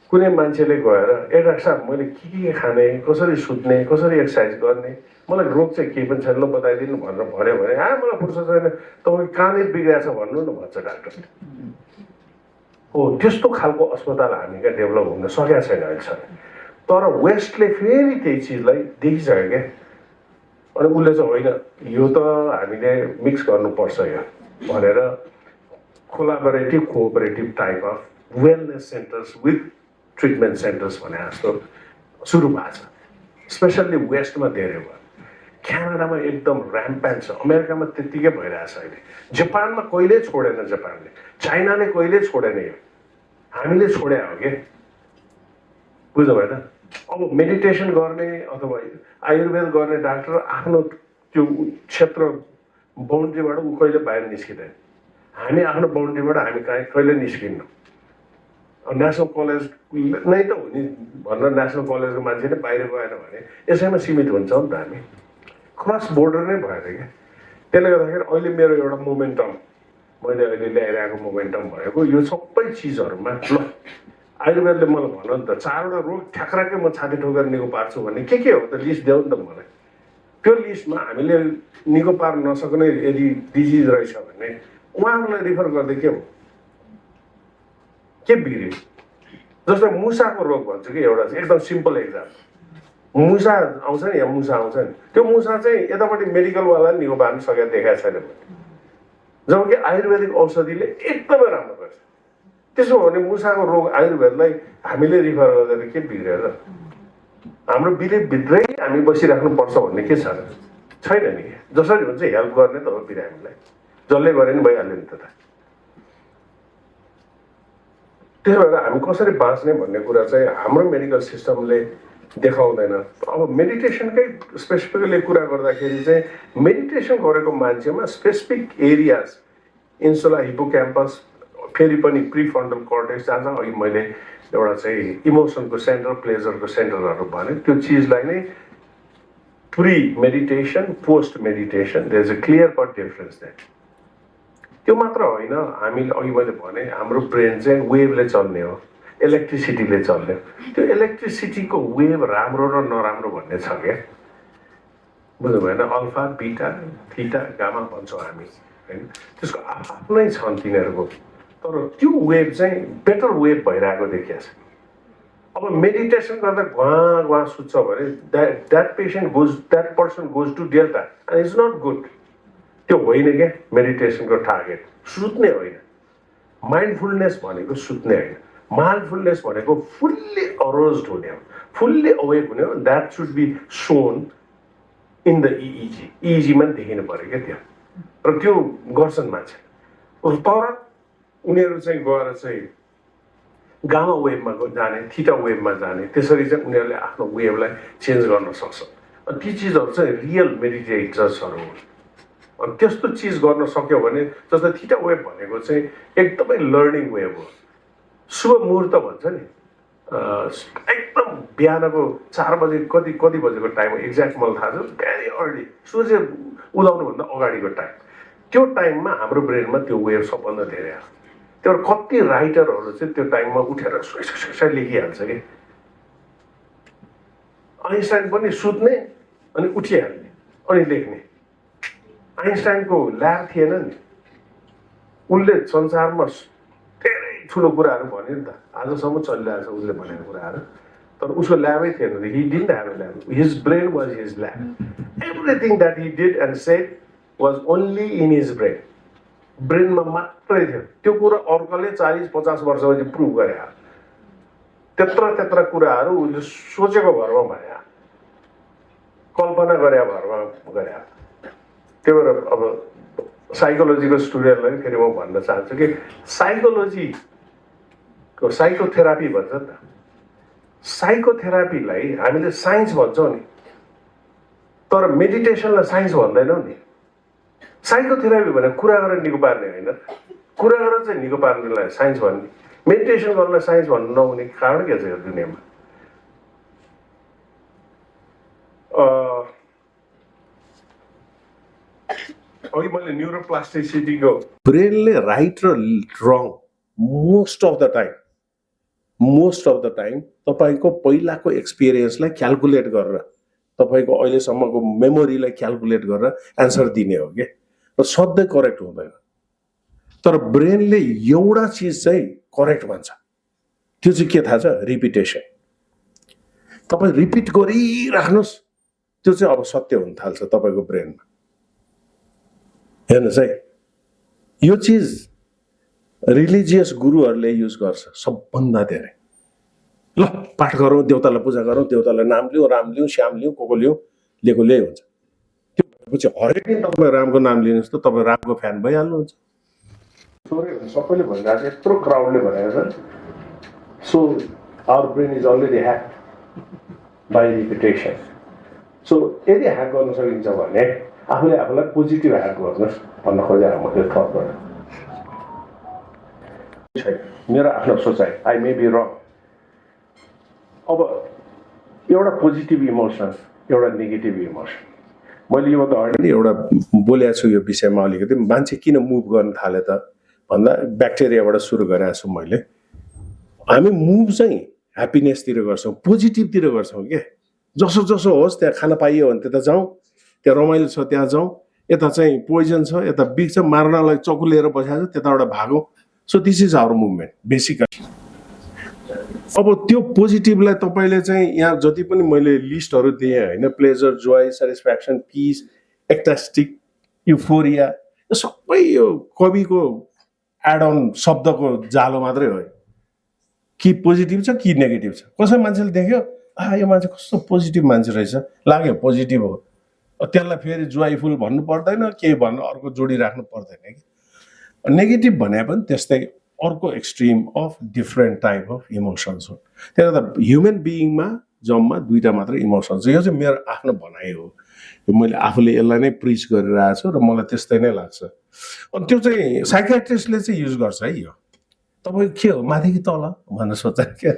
कुनै मान्छेले गएर ए डाक्टर साहब मैले के खाने, कसरी सुत्ने, कसरी एक्सर्साइज गर्ने, मलाई रोग चाहिँ केही पनि छैन ल बताइदिनु भनेर भन्यो भने मलाई फुर्सद छैन, तपाईँ कहाँनिर बिग्रिएको छ भन्नु न भन्छ डाक्टरले। हो त्यस्तो खालको अस्पताल हामी कहाँ डेभलप हुन सकेका छैन अहिलेसम्म। तर वेस्टले फेरि त्यही चिजलाई देखिसक्यो क्या। अनि उसले चाहिँ होइन यो त हामीले मिक्स गर्नुपर्छ यो भनेर collaborative cooperative type of wellness centres with treatment centres भने जस्तो सुरु भएको छ। स्पेसल्ली वेस्टमा धेरै भयो, क्यानाडामा एकदम ऱ्याम्प्यान्ट छ, अमेरिकामा त्यत्तिकै भइरहेछ अहिले। जापानमा कहिल्यै छोडेन, जापानले, चाइनाले कहिल्यै छोडेन, यो हामीले छोड्या हो कि। बुझ्नु भएन। अब मेडिटेसन गर्ने अथवा आयुर्वेद गर्ने डाक्टर आफ्नो त्यो क्षेत्र बााउन्ड्रीबाट ऊ कहिले बाहिर निस्किँदैन। हामी आफ्नो बााउन्ड्रीबाट हामी कहिले निस्किन्नौँ। नेसनल कलेज नै त हो नि भनेर नेसनल कलेजको मान्छे नै बाहिर गएन भने यसैमा सीमित हुन्छ नि त। हामी क्रस बोर्डर नै भएर क्या। त्यसले गर्दाखेरि अहिले मेरो एउटा मोमेन्टम, मैले अहिले ल्याइरहेको मोमेन्टम भएको यो सबै चिजहरूमा ल आयुर्वेदले मलाई भन नि त 4वटा रोग ठ्याक्राकै म छाती ठोकेर निको पार्छु भन्ने के हो त लिस्ट देऊ नि त मलाई। त्यो लिस्टमा हामीले निको पार्न नसक्ने यदि डिजिज रहेछ भने उहाँहरूलाई रिफर गर्दै के बिग्रियो। जस्तै मुसाको रोग भन्छु कि एउटा एकदम सिम्पल एक्जाम्पल, मुसा आउँछ नि यहाँ मुसा आउँछ नि, त्यो मुसा चाहिँ यतापट्टि मेडिकलवालाले निको पार्न सकेर देखाएको छैन। जबकि आयुर्वेदिक औषधिले एकदमै राम्रो गर्छ। त्यसो हो भने मुसाको रोग आयुर्वेदलाई हामीले रिफर गर्दा के बिग्रियो र? हाम्रो बिलिफभित्रै हामी बसिराख्नुपर्छ भन्ने के छ र? छैन नि। जसरी हुन्छ हेल्प गर्ने त हो बिरामीलाई, जसले गरे नि भइहाल्यो नि त। त्यसो भएर हामी कसरी बाँच्ने भन्ने कुरा चाहिँ हाम्रो मेडिकल सिस्टमले देखाउँदैन। अब मेडिटेसनकै स्पेसिफिकली कुरा गर्दाखेरि चाहिँ मेडिटेसन गरेको मान्छेमा स्पेसिफिक एरियाज इन्सुला हिपोक्याम्पस फेरि पनि प्रिफ्रन्टल कर्टेक्स जान्छ अघि मैले एउटा चाहिँ इमोसनको सेन्टर प्लेजरको सेन्टरहरू भने त्यो चिजलाई नै pre meditation post meditation there is a clear cut difference there त्यो मात्र होइन हामीले अघि मैले भने हाम्रो ब्रेन चाहिँ वेभले चल्ने हो इलेक्ट्रिसिटीले चल्ने त्यो इलेक्ट्रिसिटीको वेभ राम्रो र नराम्रो भन्ने छ क्या बुझ्नु भएन अल्फा बिटा थीटा गामा भन्छौँ हामी होइन त्यसको आफ्नै छन् तिनीहरूको तर त्यो वेभ चाहिँ बेटर वेभ भइरहेको देखिया छ अब मेडिटेसन गर्दा गुवा सुत्छ भने that person goes to delta and is not good त्यो होइन क्या मेडिटेसनको टार्गेट सुत्ने होइन माइन्डफुलनेस भनेको सुत्ने होइन माइन्डफुलनेस भनेको फुल्ली अरोज्ड हुने हो फुल्ली अवेक हुने हो that should be seen in the EEG इइजीमा देखिनु पऱ्यो क्या त्यो र त्यो गर्छन् मान्छे तर उनीहरू चाहिँ गएर चाहिँ गामा वेभमा जाने थीटा वेभमा जाने त्यसरी चाहिँ उनीहरूले आफ्नो वेभलाई चेन्ज गर्न सक्छन् ती चिजहरू चाहिँ रियल मेडिटेटर्सहरू हुन् अनि त्यस्तो चिज गर्न सक्यो भने जस्तै थीटा वेभ भनेको चाहिँ एकदमै लर्निङ वेभ हो शुभ मुहुर्त भन्छ नि एकदम बिहानको 4 बजे कति बजेको टाइम हो एक्ज्याक्ट मलाई थाहा छ भेरी अर्ली सूर्य उदाउनुभन्दा अगाडिको टाइम त्यो टाइममा हाम्रो ब्रेनमा त्यो वेभ सबभन्दा धेरै आउँछ त्यो कति राइटरहरू चाहिँ त्यो टाइममा उठेर सुई लेखिहाल्छ कि आइन्स्टाइन पनि सुत्ने अनि उठिहाल्ने अनि लेख्ने आइन्स्टाइनको ल्याब थिएन नि उसले संसारमा धेरै ठुलो कुराहरू भन्यो नि त आजसम्म चलिरहेको छ उसले भनेको कुराहरू तर उसको ल्याबै थिएन he didn't have a lab his brain was his lab everything that he did and said was only in his ब्रेनमा मात्रै थियो त्यो कुरा अर्कोले 40-50 वर्षपछि प्रुभ गरे त्यत्र कुराहरू उसले सोचेको भरमा भने कल्पना गरे भरमा गरे त्यही भएर अब साइकोलोजीको स्टुडेन्टलाई फेरि म भन्न चाहन्छु कि साइकोलोजीको साइकोथेरापी भन्छ नि त साइकोथेरापीलाई हामीले साइन्स भन्छौँ नि तर मेडिटेसनलाई साइन्स भन्दैनौँ नि साइकोथेरापी भनेर कुरा गरेर निको पार्ने होइन कुरा गरेर चाहिँ निको पार्नेलाई साइन्स भन्ने मेडिटेसन गर्नलाई साइन्स भन्नु नहुने कारण के छ यो दुनियाँमा अघि मैले न्युरोप्लास्टिसिटीको ब्रेनले राइट र रङ मोस्ट अफ द टाइम तपाईँको पहिलाको एक्सपिरियन्सलाई क्यालकुलेट गरेर तपाईँको अहिलेसम्मको मेमोरीलाई क्यालकुलेट गरेर एन्सर दिने हो क्या र सधैँ करेक्ट हुँदैन तर ब्रेनले एउटा चिज चाहिँ करेक्ट भन्छ त्यो चाहिँ के थाहा छ रिपिटेसन तपाईँ रिपिट गरिराख्नुहोस् त्यो चाहिँ अब सत्य हुन थाल्छ तपाईँको ब्रेनमा हेर्नुहोस् है यो चिज रिलिजियस गुरुहरूले युज गर्छ सबभन्दा धेरै ल पाठ गरौँ देउतालाई पूजा गरौँ देउतालाई नाम लिउँ राम लिउँ श्याम लिउँ को लिउँ लिएको ल्याइ हुन्छ त्यो भएपछि हरेक दिन तपाईँ रामको नाम लिनुहोस् त तपाईँ रामको फ्यान भइहाल्नुहुन्छ सबैले भनिरहेको छ यत्रो क्राउडले भनेको छ so our brain is already hacked by repetition so यदि ह्याक गर्न सकिन्छ भने आफूले आफूलाई पोजिटिभ ह्याक गर्नुहोस् भन्न खोजेर म त्यो थपबाट मेरो आफ्नो सोचाइ आई मे बी रङ अब एउटा पोजिटिभ इमोसन एउटा नेगेटिभ इमोसन मैले योभन्दा अगाडि एउटा बोलेको छु यो विषयमा अलिकति मान्छे किन मुभ गर्न थाले त भन्दा ब्याक्टेरियाबाट सुरु गरेको छु मैले हामी मुभ चाहिँ ह्याप्पिनेसतिर गर्छौँ पोजिटिभतिर गर्छौँ के जसो जसो होस् त्यहाँ खान पाइयो भने त्यता जाउँ त्यहाँ रमाइलो छ त्यहाँ जाउँ यता चाहिँ पोइजन छ यता बिग छ मार्नलाई चक्कु लिएर बसेको छ त्यताबाट भागौँ so this is our movement basically अब त्यो पोजिटिभलाई तपाईँले चाहिँ यहाँ जति पनि मैले लिस्टहरू दिएँ होइन pleasure joy satisfaction peace ecstatic euphoria यो सबै यो कविको एड अन शब्दको जालो मात्रै हो कि पोजिटिभ छ कि नेगेटिभ छ कसै मान्छेले देख्यो यो मान्छे कस्तो पोजिटिभ मान्छे रहेछ लाग्यो पोजिटिभ हो त्यसलाई फेरि जोयफुल भन्नु पर्दैन केही भन्नु अर्को जोडिराख्नु पर्दैन कि नेगेटिभ भने पनि त्यस्तै अर्को extreme of different type of emotions हो त्यही भएर ह्युमन बिइङमा जम्मा 2टा मात्र इमोसन्स छ यो चाहिँ मेरो आफ्नो भनाइ हो मैले आफूले यसलाई नै प्रिच गरिरहेको छु र मलाई त्यस्तै नै लाग्छ अनि त्यो चाहिँ साइकियाट्रिस्टले चाहिँ युज गर्छ है यो तपाईँ के हो माथि कि तल भनेर सोच्छ के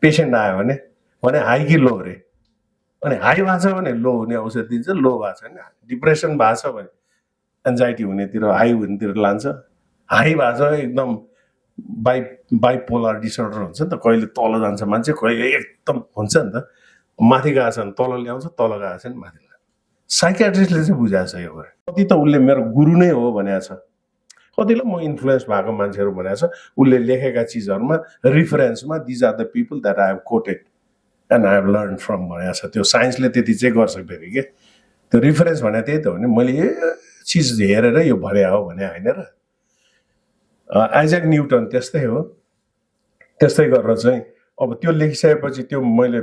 पेसेन्ट आयो भने हाई कि लो अरे अनि हाई भएको छ भने लो हुने औषध दिन्छ लो भएको छ भने डिप्रेसन भएको छ भने एन्जाइटी हुनेतिर हाई हुनेतिर लान्छ हाई भएको छ एकदम बाइपोलर डिसअर्डर हुन्छ नि त कहिले तल जान्छ मान्छे कहिले एकदम हुन्छ नि त माथि गएको छ भने तल ल्याउँछ तल गएको छ भने माथि ल्याउँछ साइकियाट्रिस्टले चाहिँ बुझाएको छ यो कुरा कति त उसले मेरो गुरु नै हो भनेको छ कतिलाई म इन्फ्लुएन्स भएको मान्छेहरू भनेको छ उसले लेखेका चिजहरूमा रिफरेन्समा these are the people that I have quoted and I have learn from भनेको छ त्यो साइन्सले त्यति चाहिँ गर्छ फेरि के त्यो रिफरेन्स भने त्यही त हो नि मैले यो चिज हेरेर यो भने हो भने होइन र आइजक न्युटन त्यस्तै हो त्यस्तै गरेर चाहिँ अब त्यो लेखिसकेपछि त्यो मैले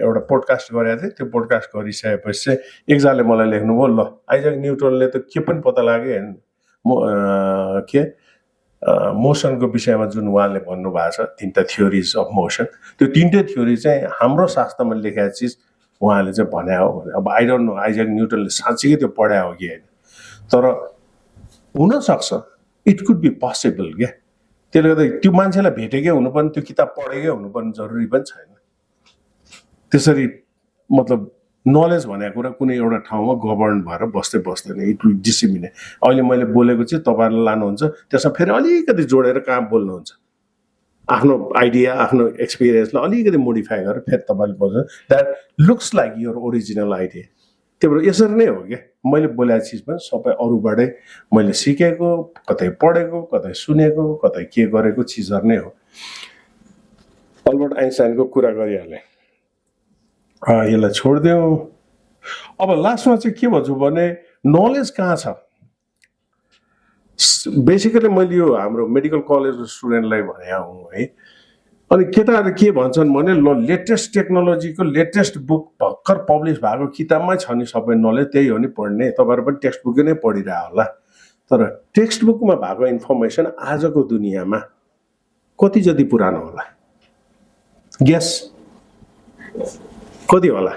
एउटा पोडकास्ट गरेको थिएँ त्यो पोडकास्ट गरिसकेपछि चाहिँ एकजनाले मलाई लेख्नुभयो ल आइजक न्युटनले त के पनि पत्ता लाग्यो के मोसनको विषयमा जुन उहाँले भन्नुभएको छ तिनवटा थ्योरिज अफ मोसन त्यो तिनटै थ्योरी चाहिँ हाम्रो शास्त्रमा लेखेको चिज उहाँले चाहिँ भने हो भने अब आई डोन्ट नो आइजक न्युटनले साँच्चीकै त्यो पढायो हो कि होइन तर हुनसक्छ इट कुड बी पोसिबल क्या त्यसले गर्दा त्यो मान्छेलाई भेटेकै हुनुपर्ने त्यो किताब पढेकै हुनुपर्ने जरुरी पनि छैन त्यसरी मतलब नलेज भनेको कुरा कुनै एउटा ठाउँमा गभर्न भएर बस्दै बस्दैन इट विल डिसिमिनेट अहिले मैले बोलेको चाहिँ तपाईँहरूले लानुहुन्छ त्यसमा फेरि अलिकति जोडेर कहाँ बोल्नुहुन्छ आफ्नो आइडिया आफ्नो एक्सपिरियन्सलाई अलिकति मोडिफाई गरेर फेरि तपाईँले बोल्छ that looks like your original idea त्यही भएर यसरी नै हो क्या मैले बोलेको चिज पनि सबै अरूबाटै मैले सिकेको कतै पढेको कतै सुनेको कतै के गरेको चिजहरू नै हो अल्बर्ट आइन्स्टाइनको कुरा गरिहालेँ यसलाई छोडिदिउँ अब लास्टमा चाहिँ के भन्छु भने नलेज कहाँ छ बेसिकली मैले यो हाम्रो मेडिकल कलेजको स्टुडेन्टलाई भने हुँ है अनि केटाहरू के भन्छन् भने ल लेटेस्ट टेक्नोलोजीको लेटेस्ट बुक भर्खर पब्लिस भएको किताबमै छ नि सबै नलेज त्यही हो नि पढ्ने तपाईँहरू पनि टेक्स्ट बुकै नै पढिरह होला तर टेक्स्ट बुकमा भएको इन्फर्मेसन आजको दुनियाँमा कति जति पुरानो होला गेस कति होला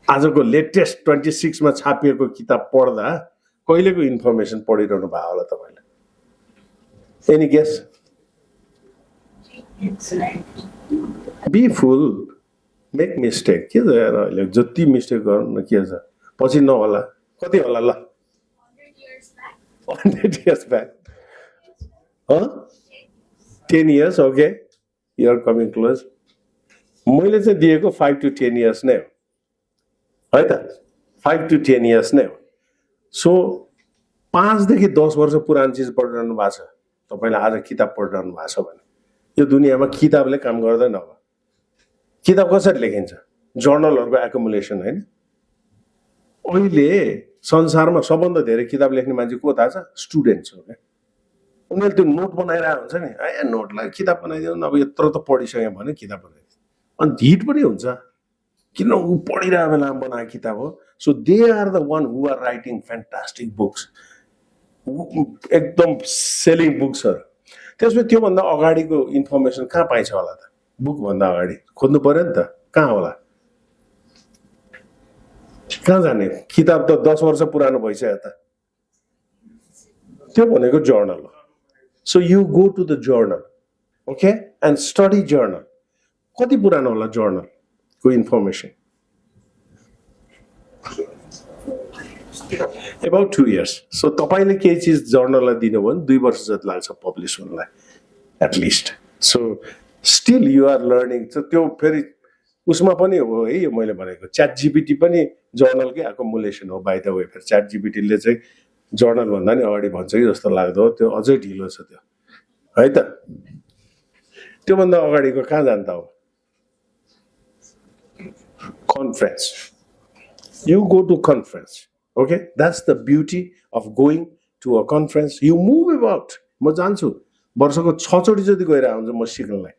आजको लेटेस्ट 26 मा छापिएको किताब पढ्दा कहिलेको इन्फर्मेसन पढिरहनु भयो होला तपाईँले any guess be full make mistake के त यार अहिले जति मिस्टेक गर्नु न के छ पछि नहोला कति होला ल 100 years back 10 years okay you are coming close मैले चाहिँ दिएको 5 to 10 years नै हो है त 5 to 10 years नै हो सो 5 देखि 10 वर्ष पुरानो चिज पढिरहनु भएको छ तपाईँले आज किताब पढिरहनु भएको छ भने यो दुनियाँमा किताबले काम गर्दैन अब किताब कसरी लेखिन्छ जर्नलहरूको एकुमुलेसन होइन अहिले संसारमा सबभन्दा धेरै किताब लेख्ने मान्छे को थाहा छ स्टुडेन्ट्स हो क्या उनीहरूले त्यो नोट बनाइरहेको हुन्छ नि ए नोटलाई किताब बनाइदिनु अब यत्रो त पढिसक्यो भने किताब बनाइदिनु अनि हिट पनि हुन्छ किन ऊ पढिरहेको बेलामा बनाएको किताब हो so they are the one who are writing fantastic books एकदम सेलिङ बुक्सहरू त्यसपछि त्योभन्दा अगाडिको इन्फर्मेसन कहाँ पाइन्छ होला त बुकभन्दा अगाडि खोज्नु पर्यो नि त कहाँ होला कहाँ जाने किताब त 10 वर्ष पुरानो भइसक्यो त त्यो भनेको जर्नल हो so you go to the journal okay and study journal कति पुरानो होला जर्नलको इन्फर्मेसन about 2 years so तपाईँले केही चिज जर्नललाई दिनु भने 2 वर्ष जति लाग्छ पब्लिस हुनलाई at least so still you are learning त्यो फेरि उसमा पनि हो है यो मैले भनेको च्याट जिपिटी पनि जर्नलकै एकुमुलेसन हो बाइ द वे फेरि च्याट जिपिटीले चाहिँ जर्नल भन्दा नि अगाडि भन्छ कि जस्तो लाग्दो त्यो अझै ढिलो छ त्यो है त त्योभन्दा अगाडिको कहाँ जान्छ अब conference you go to conference okay that's the beauty of going to a conference you move about म जान्छु वर्षको 6 चोटि जति गएर आउँछु म सिक्नलाई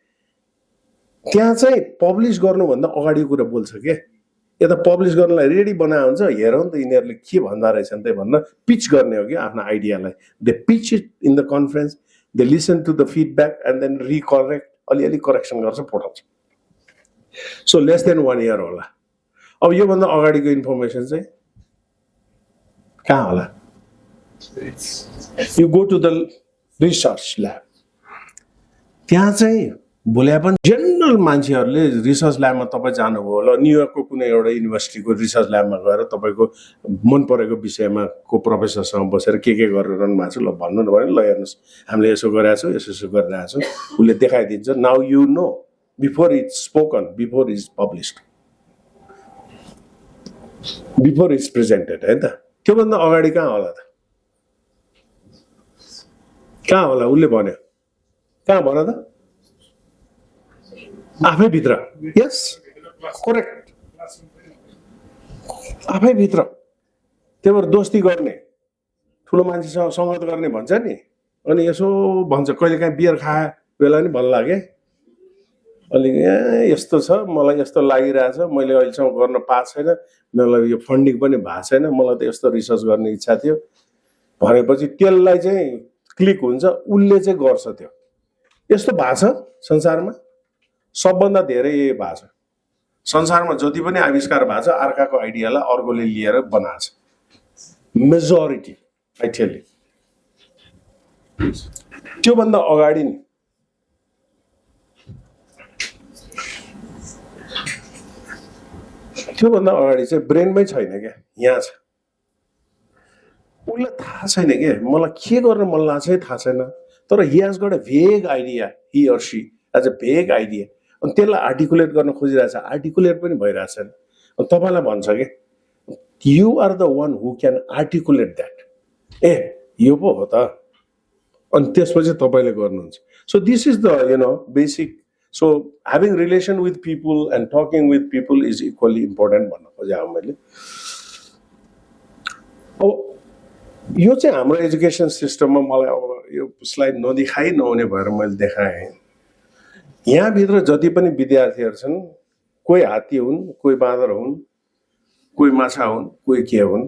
त्यहाँ चाहिँ पब्लिस गर्नुभन्दा अगाडिको कुरा बोल्छ के यता पब्लिस गर्नलाई रेडी बनाएको हुन्छ हेरौँ त यिनीहरूले के भन्दा रहेछन् त भनेर पिच गर्ने हो कि आफ्नो आइडियालाई they pitch it in the conference they listen to the feedback and then recorrect अलिअलि करेक्सन गर्छ पठाउँछ सो लेस देन 1 year होला अब योभन्दा अगाडिको इन्फर्मेसन चाहिँ कहाँ होला you go to the research lab त्यहाँ चाहिँ भोलि पनि जेनरल मान्छेहरूले रिसर्च ल्याबमा तपाईँ जानुभयो होला न्युयोर्कको कुनै एउटा युनिभर्सिटीको रिसर्च ल्याबमा गएर तपाईँको मन परेको विषयमा को प्रोफेसरसँग बसेर के गरिरहनु भएको छ ल भन्नु न भने ल हेर्नुहोस् हामीले यसो गरिरहेको छौँ यसो गरिरहेको छौँ उसले देखाइदिन्छ now you know before it's spoken before it's published before it's presented है त त्योभन्दा अगाडि कहाँ होला त कहाँ होला उसले भन्यो कहाँ भन त आफै भित्र यस करेक्ट आफै भित्र त्यही भएर दोस्ती गर्ने ठुलो मान्छेसँग सङ्गत गर्ने भन्छ नि अनि यसो भन्छ कहिले काहीँ बियर खाए बेला नि भन्ला के अलिक यस्तो छ मलाई यस्तो लागिरहेछ मैले अहिलेसम्म गर्न पाएको छैन मलाई यो फन्डिङ पनि भएको छैन मलाई त यस्तो रिसर्च गर्ने इच्छा थियो भनेपछि त्यसलाई चाहिँ क्लिक हुन्छ उसले चाहिँ गर्छ त्यो यस्तो भएको छ संसारमा सबभन्दा धेरै यही भएको छ संसारमा जति पनि आविष्कार भएको छ अर्काको आइडियालाई अर्कोले लिएर बनाएको छ मेजोरिटी आई टेल यू त्योभन्दा अगाडि नि त्योभन्दा अगाडि चाहिँ ब्रेनमै छैन क्या यहाँ छ उसलाई थाहा छैन के मलाई के गर्न मन लाग्छ है थाहा छैन तर he has got a vague idea he or she as a vague idea अनि त्यसलाई आर्टिकुलेट गर्न खोजिरहेछ आर्टिकुलेट पनि भइरहेछ अनि तपाईँलाई भन्छ कि you are the one who can articulate that ए यो पो हो त अनि त्यसपछि तपाईँले गर्नुहुन्छ so this is the you know basic so having relation with people and talking with people is equally important भन्न खोजेँ मैले अब यो चाहिँ हाम्रो एजुकेसन सिस्टममा मलाई अब यो स्लाइड नदेखाइ नहुने भएर मैले देखाएँ यहाँभित्र जति पनि विद्यार्थीहरू छन् कोही हात्ती हुन् कोही बाँदर हुन् कोही माछा हुन् कोही के हुन्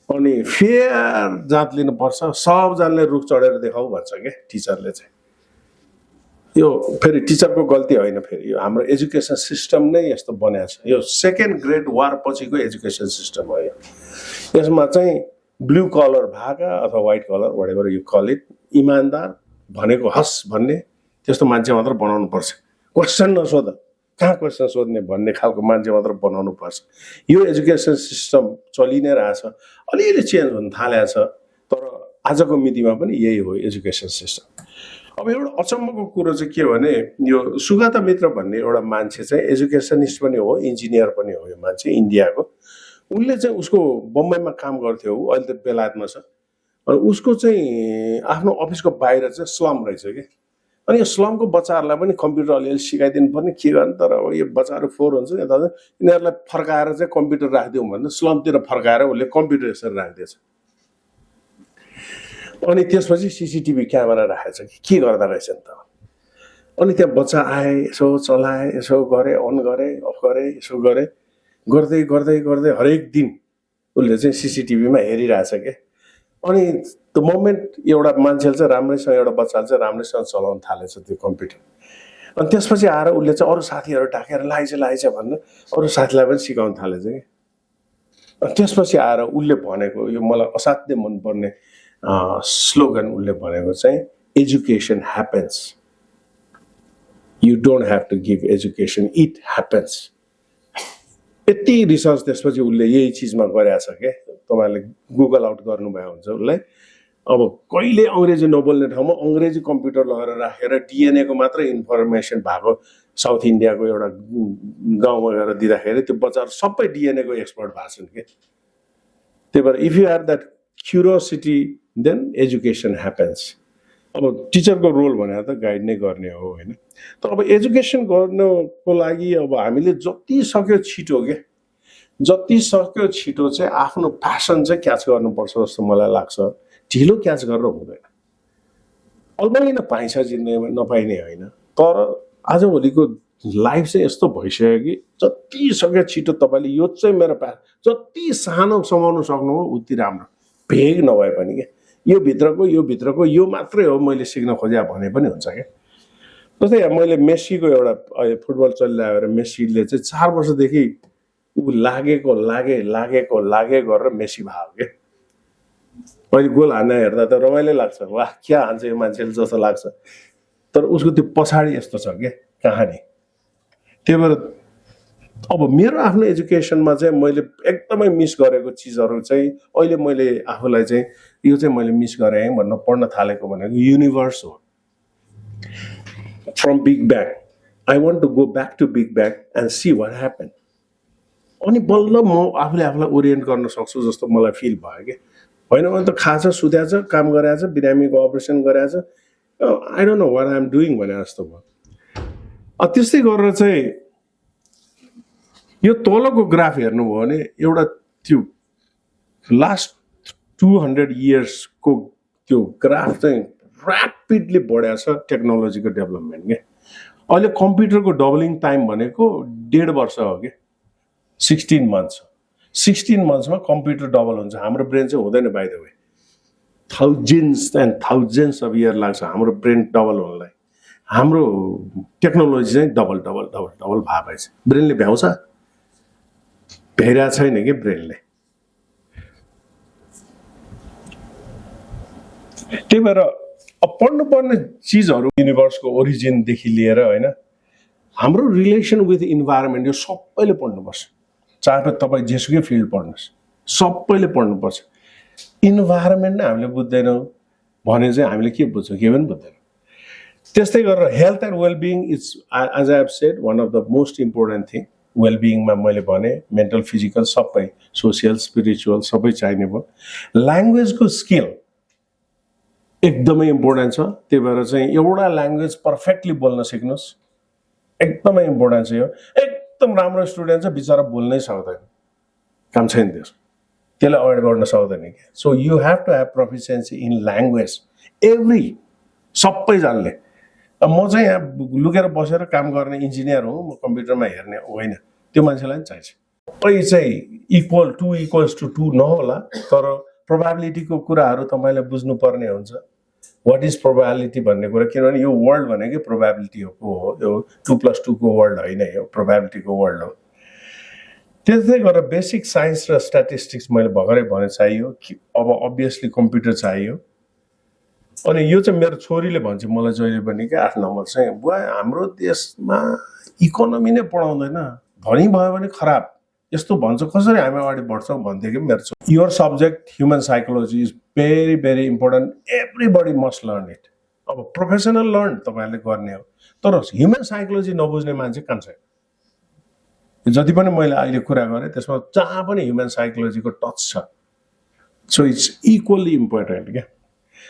अनि फेयर जात लिनुपर्छ सबजनाले रुख चढेर देखाऊ भन्छ क्या टिचरले चाहिँ यो फेरि टिचरको गल्ती होइन फेरि यो हाम्रो एजुकेसन सिस्टम नै यस्तो बनाएको छ यो सेकेन्ड ग्रेड वार पछिको एजुकेसन सिस्टम हो यो यसमा चाहिँ ब्लू कलर भाका अथवा white colour whatever you call it इमान्दार भनेको हस् भन्ने त्यस्तो मान्छे मात्र बनाउनु पर्छ क्वेसन नसोध कहाँ क्वेसन सोध्ने भन्ने खालको मान्छे मात्र बनाउनु पर्छ यो एजुकेसन सिस्टम चलि नै रहेछ अलिअलि चेन्ज हुन थालेको छ तर आजको मितिमा पनि यही हो एजुकेसन सिस्टम अब एउटा अचम्मको कुरो चाहिँ के भने यो सुगता मित्र भन्ने एउटा मान्छे चाहिँ एजुकेसनिस्ट पनि हो इन्जिनियर पनि हो यो मान्छे इन्डियाको उसले चाहिँ उसको बम्बईमा काम गर्थ्यो अहिले त बेलायतमा छ अनि उसको चाहिँ आफ्नो अफिसको बाहिर चाहिँ स्लम रहेछ कि अनि यो स्लमको बच्चाहरूलाई पनि कम्प्युटर अलिअलि सिकाइदिनु पर्ने के गर्नु तर अब यो बच्चाहरू फोहोर हुन्छ यता यिनीहरूलाई फर्काएर चाहिँ कम्प्युटर राखिदिउँ भन्दा स्लमतिर फर्काएर उसले कम्प्युटर यसरी राखिदिएछ अनि त्यसपछि सिसिटिभी क्यामेरा राखेछ कि के गर्दा रहेछ नि त अनि त्यहाँ बच्चा आए यसो चलाए यसो गरे अन गरे अफ गरे यसो गरे गर्दै गर्दै गर्दै हरेक दिन उसले चाहिँ सिसिटिभीमा हेरिरहेछ के अनि द मोमेन्ट एउटा मान्छेले चाहिँ राम्रैसँग एउटा बच्चाले चाहिँ राम्रैसँग चलाउन थालेछ त्यो कम्प्युटर अनि त्यसपछि आएर उसले चाहिँ अरू साथीहरू डाकेर लाइछ भन्नु अरू साथीलाई पनि सिकाउन थालेछ कि अनि त्यसपछि आएर उसले भनेको यो मलाई असाध्यै मनपर्ने स्लोगन उसले भनेको चाहिँ education happens you don't have to give education it happens यति रिसर्च त्यसपछि उसले यही चिजमा गरेछ के तपाईँहरूले गुगल आउट गर्नुभयो हुन्छ उसलाई अब कहिले अङ्ग्रेजी नबोल्ने ठाउँमा अङ्ग्रेजी कम्प्युटर लगेर राखेर डिएनएको मात्र इन्फर्मेसन भएको साउथ इन्डियाको एउटा गाउँमा गएर दिँदाखेरि त्यो बच्चाहरू सबै डिएनएको एक्सपर्ट भएको छन् कि त्यही भएर if you have that curiosity then education happens अब टिचरको रोल भनेर त गाइड नै गर्ने हो होइन तर अब एजुकेसन गर्नको लागि अब हामीले जति सक्यो छिटो के जति सक्यो छिटो चाहिँ आफ्नो प्यासन चाहिँ क्याच गर्नुपर्छ जस्तो मलाई लाग्छ ढिलो क्याच गरेर हुँदैन अल्मली नपाइन्छ जिन्दगीमा नपाइने होइन तर आजभोलिको लाइफ चाहिँ यस्तो भइसक्यो कि जति सक्यो छिटो तपाईँले यो चाहिँ मेरो जति सानो समाउनु सक्नुभयो उति राम्रो भेग नभए पनि क्या यो भित्रको यो मात्रै हो मैले सिक्न खोजे भने पनि हुन्छ क्या जस्तै मैले मेस्सीको एउटा अहिले फुटबल चलिरहेको मेस्सीले चाहिँ 4 वर्षदेखि ऊ लागेको गरेर मेस्सी भयो क्या अहिले गोल हान्न हेर्दा त रमाइलो लाग्छ वाह क्या हान्छ यो मान्छेले जस्तो लाग्छ तर उसको त्यो पछाडि यस्तो छ क्या कहानी। त्यही भएर अब मेरो आफ्नो एजुकेसनमा चाहिँ मैले एकदमै मिस गरेको चिजहरू चाहिँ अहिले मैले आफूलाई चाहिँ यो चाहिँ मैले मिस गरेँ भन्न पढ्न थालेको भनेको युनिभर्स हो। From big bang I want to go back to big bang and see what happen. अनि बल्ल म आफूले आफूलाई ओरिएन्ट गर्न सक्छु जस्तो मलाई फिल भयो कि। होइन भने त खाछ सुत्याछ काम गरेछ बिरामीको अपरेसन गरेछ I don't know what I am doing भने जस्तो भयो। त्यस्तै गरेर चाहिँ यो तलको ग्राफ हेर्नुभयो भने एउटा त्यो लास्ट 200 इयर्सको त्यो ग्राफ चाहिँ ऱ्यापिडली बढेको छ टेक्नोलोजीको डेभलपमेन्ट क्या। अहिले कम्प्युटरको डबलिङ टाइम भनेको 1.5 वर्ष हो कि 16 मन्थ्स। 16 मन्थ्समा कम्प्युटर डबल हुन्छ। हाम्रो ब्रेन चाहिँ हुँदैन by the way, thousands and thousands of year लाग्छ हाम्रो ब्रेन डबल हुनलाई। हाम्रो टेक्नोलोजी चाहिँ डबल डबल डबल डबल भएपछि ब्रेनले भ्याउँछ, भ्याइरहेको छैन कि ब्रेनले। त्यही भएर पढ्नुपर्ने चिजहरू युनिभर्सको ओरिजिनदेखि लिएर होइन हाम्रो रिलेसन विथ इन्भाइरोमेन्ट यो सबैले पढ्नुपर्छ। चाहे तपाईँ जेसुकै फिल्ड पढ्नुहोस् सबैले पढ्नुपर्छ। इन्भाइरोमेन्ट नै हामीले बुझ्दैनौँ भने चाहिँ हामीले के बुझ्छौँ, के पनि बुझ्दैनौँ। त्यस्तै गरेर health and wellbeing is as I have said one of the most important thing. वेलबिङमा मैले भने मेन्टल फिजिकल सबै सोसियल स्पिरिचुअल सबै चाहिने भयो। ल्याङ्ग्वेजको स्किल एकदमै इम्पोर्टेन्ट छ। त्यही भएर चाहिँ एउटा ल्याङ्ग्वेज पर्फेक्टली बोल्न सिक्नुहोस्, एकदमै इम्पोर्टेन्ट छ यो। एकदम राम्रो स्टुडेन्ट छ बिचरा बोल्नै सक्दैन, काम छैन त्यसलाई अगाडि बढ्न सक्दैन कि। So you have to have proficiency in language every सबैजनाले। म चाहिँ यहाँ लुकेर बसेर काम गर्ने इन्जिनियर हुँ, म कम्प्युटरमा हेर्ने होइन, त्यो मान्छेलाई पनि चाहिन्छ। सबै चाहिँ इक्वल टु इक्वल्स टु 2 नहोला, तर प्रोबाबिलिटीको कुराहरू तपाईँले बुझ्नुपर्ने हुन्छ। वाट इज प्रोबाबिलिटी भन्ने कुरा, किनभने यो वर्ल्ड भनेकै प्रोबाबिलिटीको हो, यो 2+2 को वर्ल्ड होइन, यो प्रोबाबिलिटीको वर्ल्ड हो। त्यस्तै गरेर बेसिक साइन्स र स्ट्याटिस्टिक्स मैले भर्खरै भने चाहियो कि अब अभियसली कम्प्युटर चाहियो। अनि यो चाहिँ मेरो छोरीले भन्छ मलाई जहिले पनि क्या 8 नम्बर चाहिँ बुवा हाम्रो देशमा इकोनोमी नै पढाउँदैन, धनी भयो भने खराब, यस्तो भन्छ, कसरी हामी अगाडि बढ्छौँ भन्थ्यो कि मेरो छोरी। Your subject human psychology is very very important, everybody must learn it. अब प्रोफेसनल लर्न तपाईँहरूले गर्ने हो, तर ह्युमन साइकोलोजी नबुझ्ने मान्छे काम छैन। जति पनि मैले अहिले कुरा गरेँ त्यसमा जहाँ पनि ह्युमन साइकोलोजीको टच छ। सो इट्स इक्वल्ली इम्पोर्टेन्ट क्या।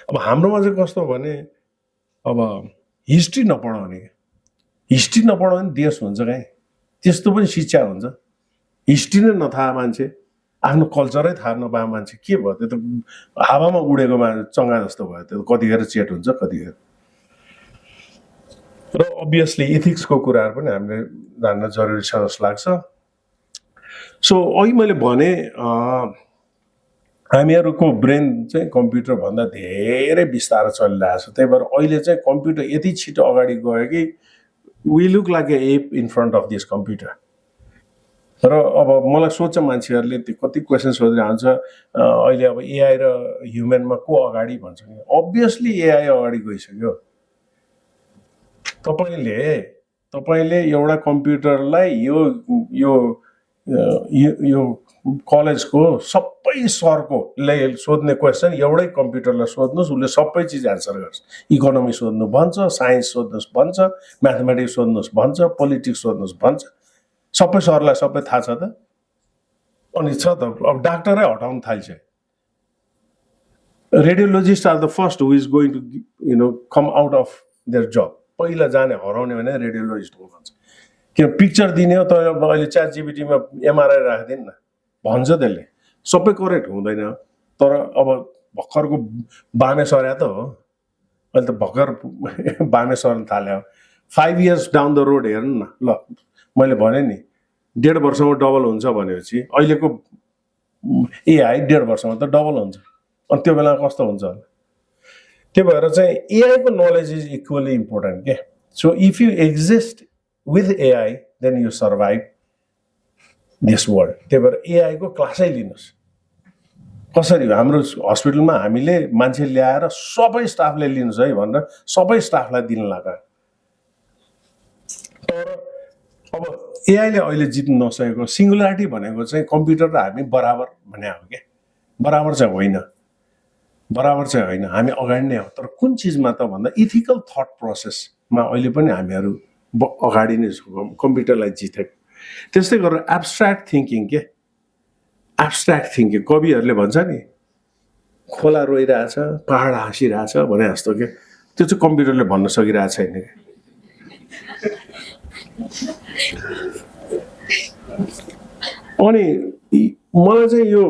अब हाम्रोमा चाहिँ कस्तो भने अब हिस्ट्री नपढाउने, हिस्ट्री नपढाउने भने देश हुन्छ कहीँ, त्यस्तो पनि शिक्षा हुन्छ। हिस्ट्री नै नथाहा मान्छे, आफ्नो कल्चरै थाहा नपाए मान्छे के भयो, त्यो त हावामा उडेको चङ्गा जस्तो भयो, त्यो कतिखेर चेट हुन्छ कतिखेर। र अभियसली इथिक्सको कुराहरू पनि हामीले जान्न जरुरी छ जस्तो लाग्छ। सो अघि मैले भने हामीहरूको ब्रेन चाहिँ कम्प्युटरभन्दा धेरै बिस्तारो चलिरहेको छ। त्यही भएर अहिले चाहिँ कम्प्युटर यति छिटो अगाडि गयो कि we look like a ape in front of this computer. र अब मलाई सोध्छ मान्छेहरूले त्यो कति क्वेसन सोधिरहन्छ अहिले अब एआई र ह्युमनमा को अगाडि भन्छ नि। अभियसली एआई अगाडि गइसक्यो। तपाईँले एउटा कम्प्युटरलाई यो कलेजको सबै सरको सोध्ने क्वेसन एउटै कम्प्युटरलाई सोध्नुहोस्, उसले सबै चिज एन्सर गर्छ। इकोनोमी सोध्नु भन्छ, साइन्स सोध्नुहोस् भन्छ, म्याथमेटिक्स सोध्नुहोस् भन्छ, पोलिटिक्स सोध्नुहोस् भन्छ। सबै सरलाई सबै थाहा छ त। अनि छ त, अब डाक्टरै हटाउन थाल्छ। Radiologist are the first who is going to come out of their job. पहिला जाने हराउने भने रेडियोलोजिस्ट हो भन्छ। किन पिक्चर दिने हो त, अहिले च्याट जिपिटीमा एमआरआई राखिदिनु न भन्छ, त्यसले सबै करेक्ट हुँदैन। तर अब भर्खरको बामे सर्या त हो, अहिले त भर्खर बामे सर्न थाल्यो। 5 इयर्स डाउन द रोड हेर्नु न। ल मैले भने नि 1.5 वर्षमा डबल हुन्छ भनेपछि अहिलेको एआई 1.5 वर्षमा त डबल हुन्छ। अनि त्यो बेला कस्तो हुन्छ होला। त्यही भएर चाहिँ एआईको नलेज इज इक्वली इम्पोर्टेन्ट के। So if you exist with AI then you survive this world. त्यही भएर एआईको क्लासै लिनुहोस्। कसरी हाम्रो हस्पिटलमा हामीले मान्छे ल्याएर सबै स्टाफले लिनुहोस् है भनेर सबै स्टाफलाई दिन लाग्यो तर अब एआईले अहिले जित्नु नसकेको सिङ्गुलारिटी भनेको चाहिँ कम्प्युटर र हामी बराबर भने हो क्या बराबर चाहिँ होइन हामी अगाडि नै हो तर कुन चिजमा त भन्दा इथिकल थट प्रोसेसमा अहिले पनि हामीहरू अगाडि नै छौँ कम्प्युटरलाई जितेको त्यस्तै गरेर एब्स्ट्र्याक्ट थिङ्किङ कविहरूले भन्छ नि खोला रोइरहेछ पहाड हाँसिरहेछ भने जस्तो के त्यो चाहिँ कम्प्युटरले भन्न सकिरहेको छैन अनि मलाई चाहिँ यो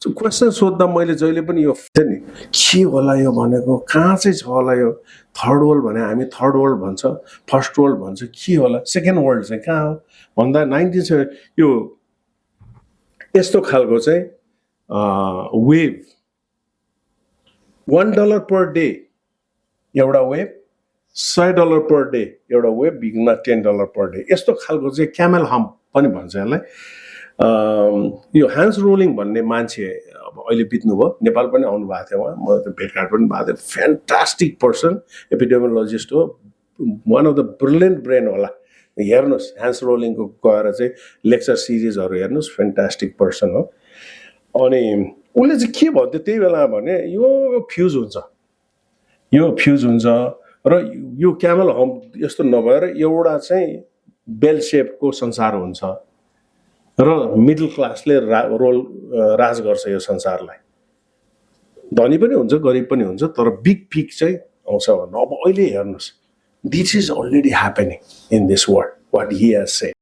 क्वेसन सोद्धा मैले जहिले पनि यो नि के होला यो भनेको कहाँ चाहिँ छ होला यो थर्ड वर्ल्ड भने हामी थर्ड वर्ल्ड भन्छ फर्स्ट वर्ल्ड भन्छ के होला सेकेन्ड वर्ल्ड चाहिँ कहाँ हो भन्दा 19 यो यस्तो खालको चाहिँ वेभ $1 पर डे एउटा वेभ $100 पर डे एउटा वेभ बिगिनमा $10 पर डे यस्तो खालको चाहिँ क्यामेल हम्प पनि भन्छ यसलाई यो ह्यान्स रोलिङ भन्ने मान्छे अब अहिले बित्नुभयो नेपाल पनि आउनु भएको थियो उहाँ म त भेटघाट पनि भएको थियो फ्यान्टास्टिक पर्सन एपिडेमियोलोजिस्ट हो one of the brilliant brain होला हेर्नुहोस् ह्यान्स रोलिङको गएर चाहिँ लेक्चर सिरिजहरू हेर्नुहोस् फ्यान्टास्टिक पर्सन हो अनि उसले चाहिँ के भन्थ्यो त्यही बेला भने यो फ्युज हुन्छ र यो क्यामल हम्प यस्तो नभएर एउटा चाहिँ बेल सेपको संसार हुन्छ र मिडल क्लासले राज गर्छ यो संसारलाई धनी पनि हुन्छ गरिब पनि हुन्छ तर बिग पिक चाहिँ आउँछ भन्नु अब अहिले हेर्नुहोस् this is already happening in this world what he has shed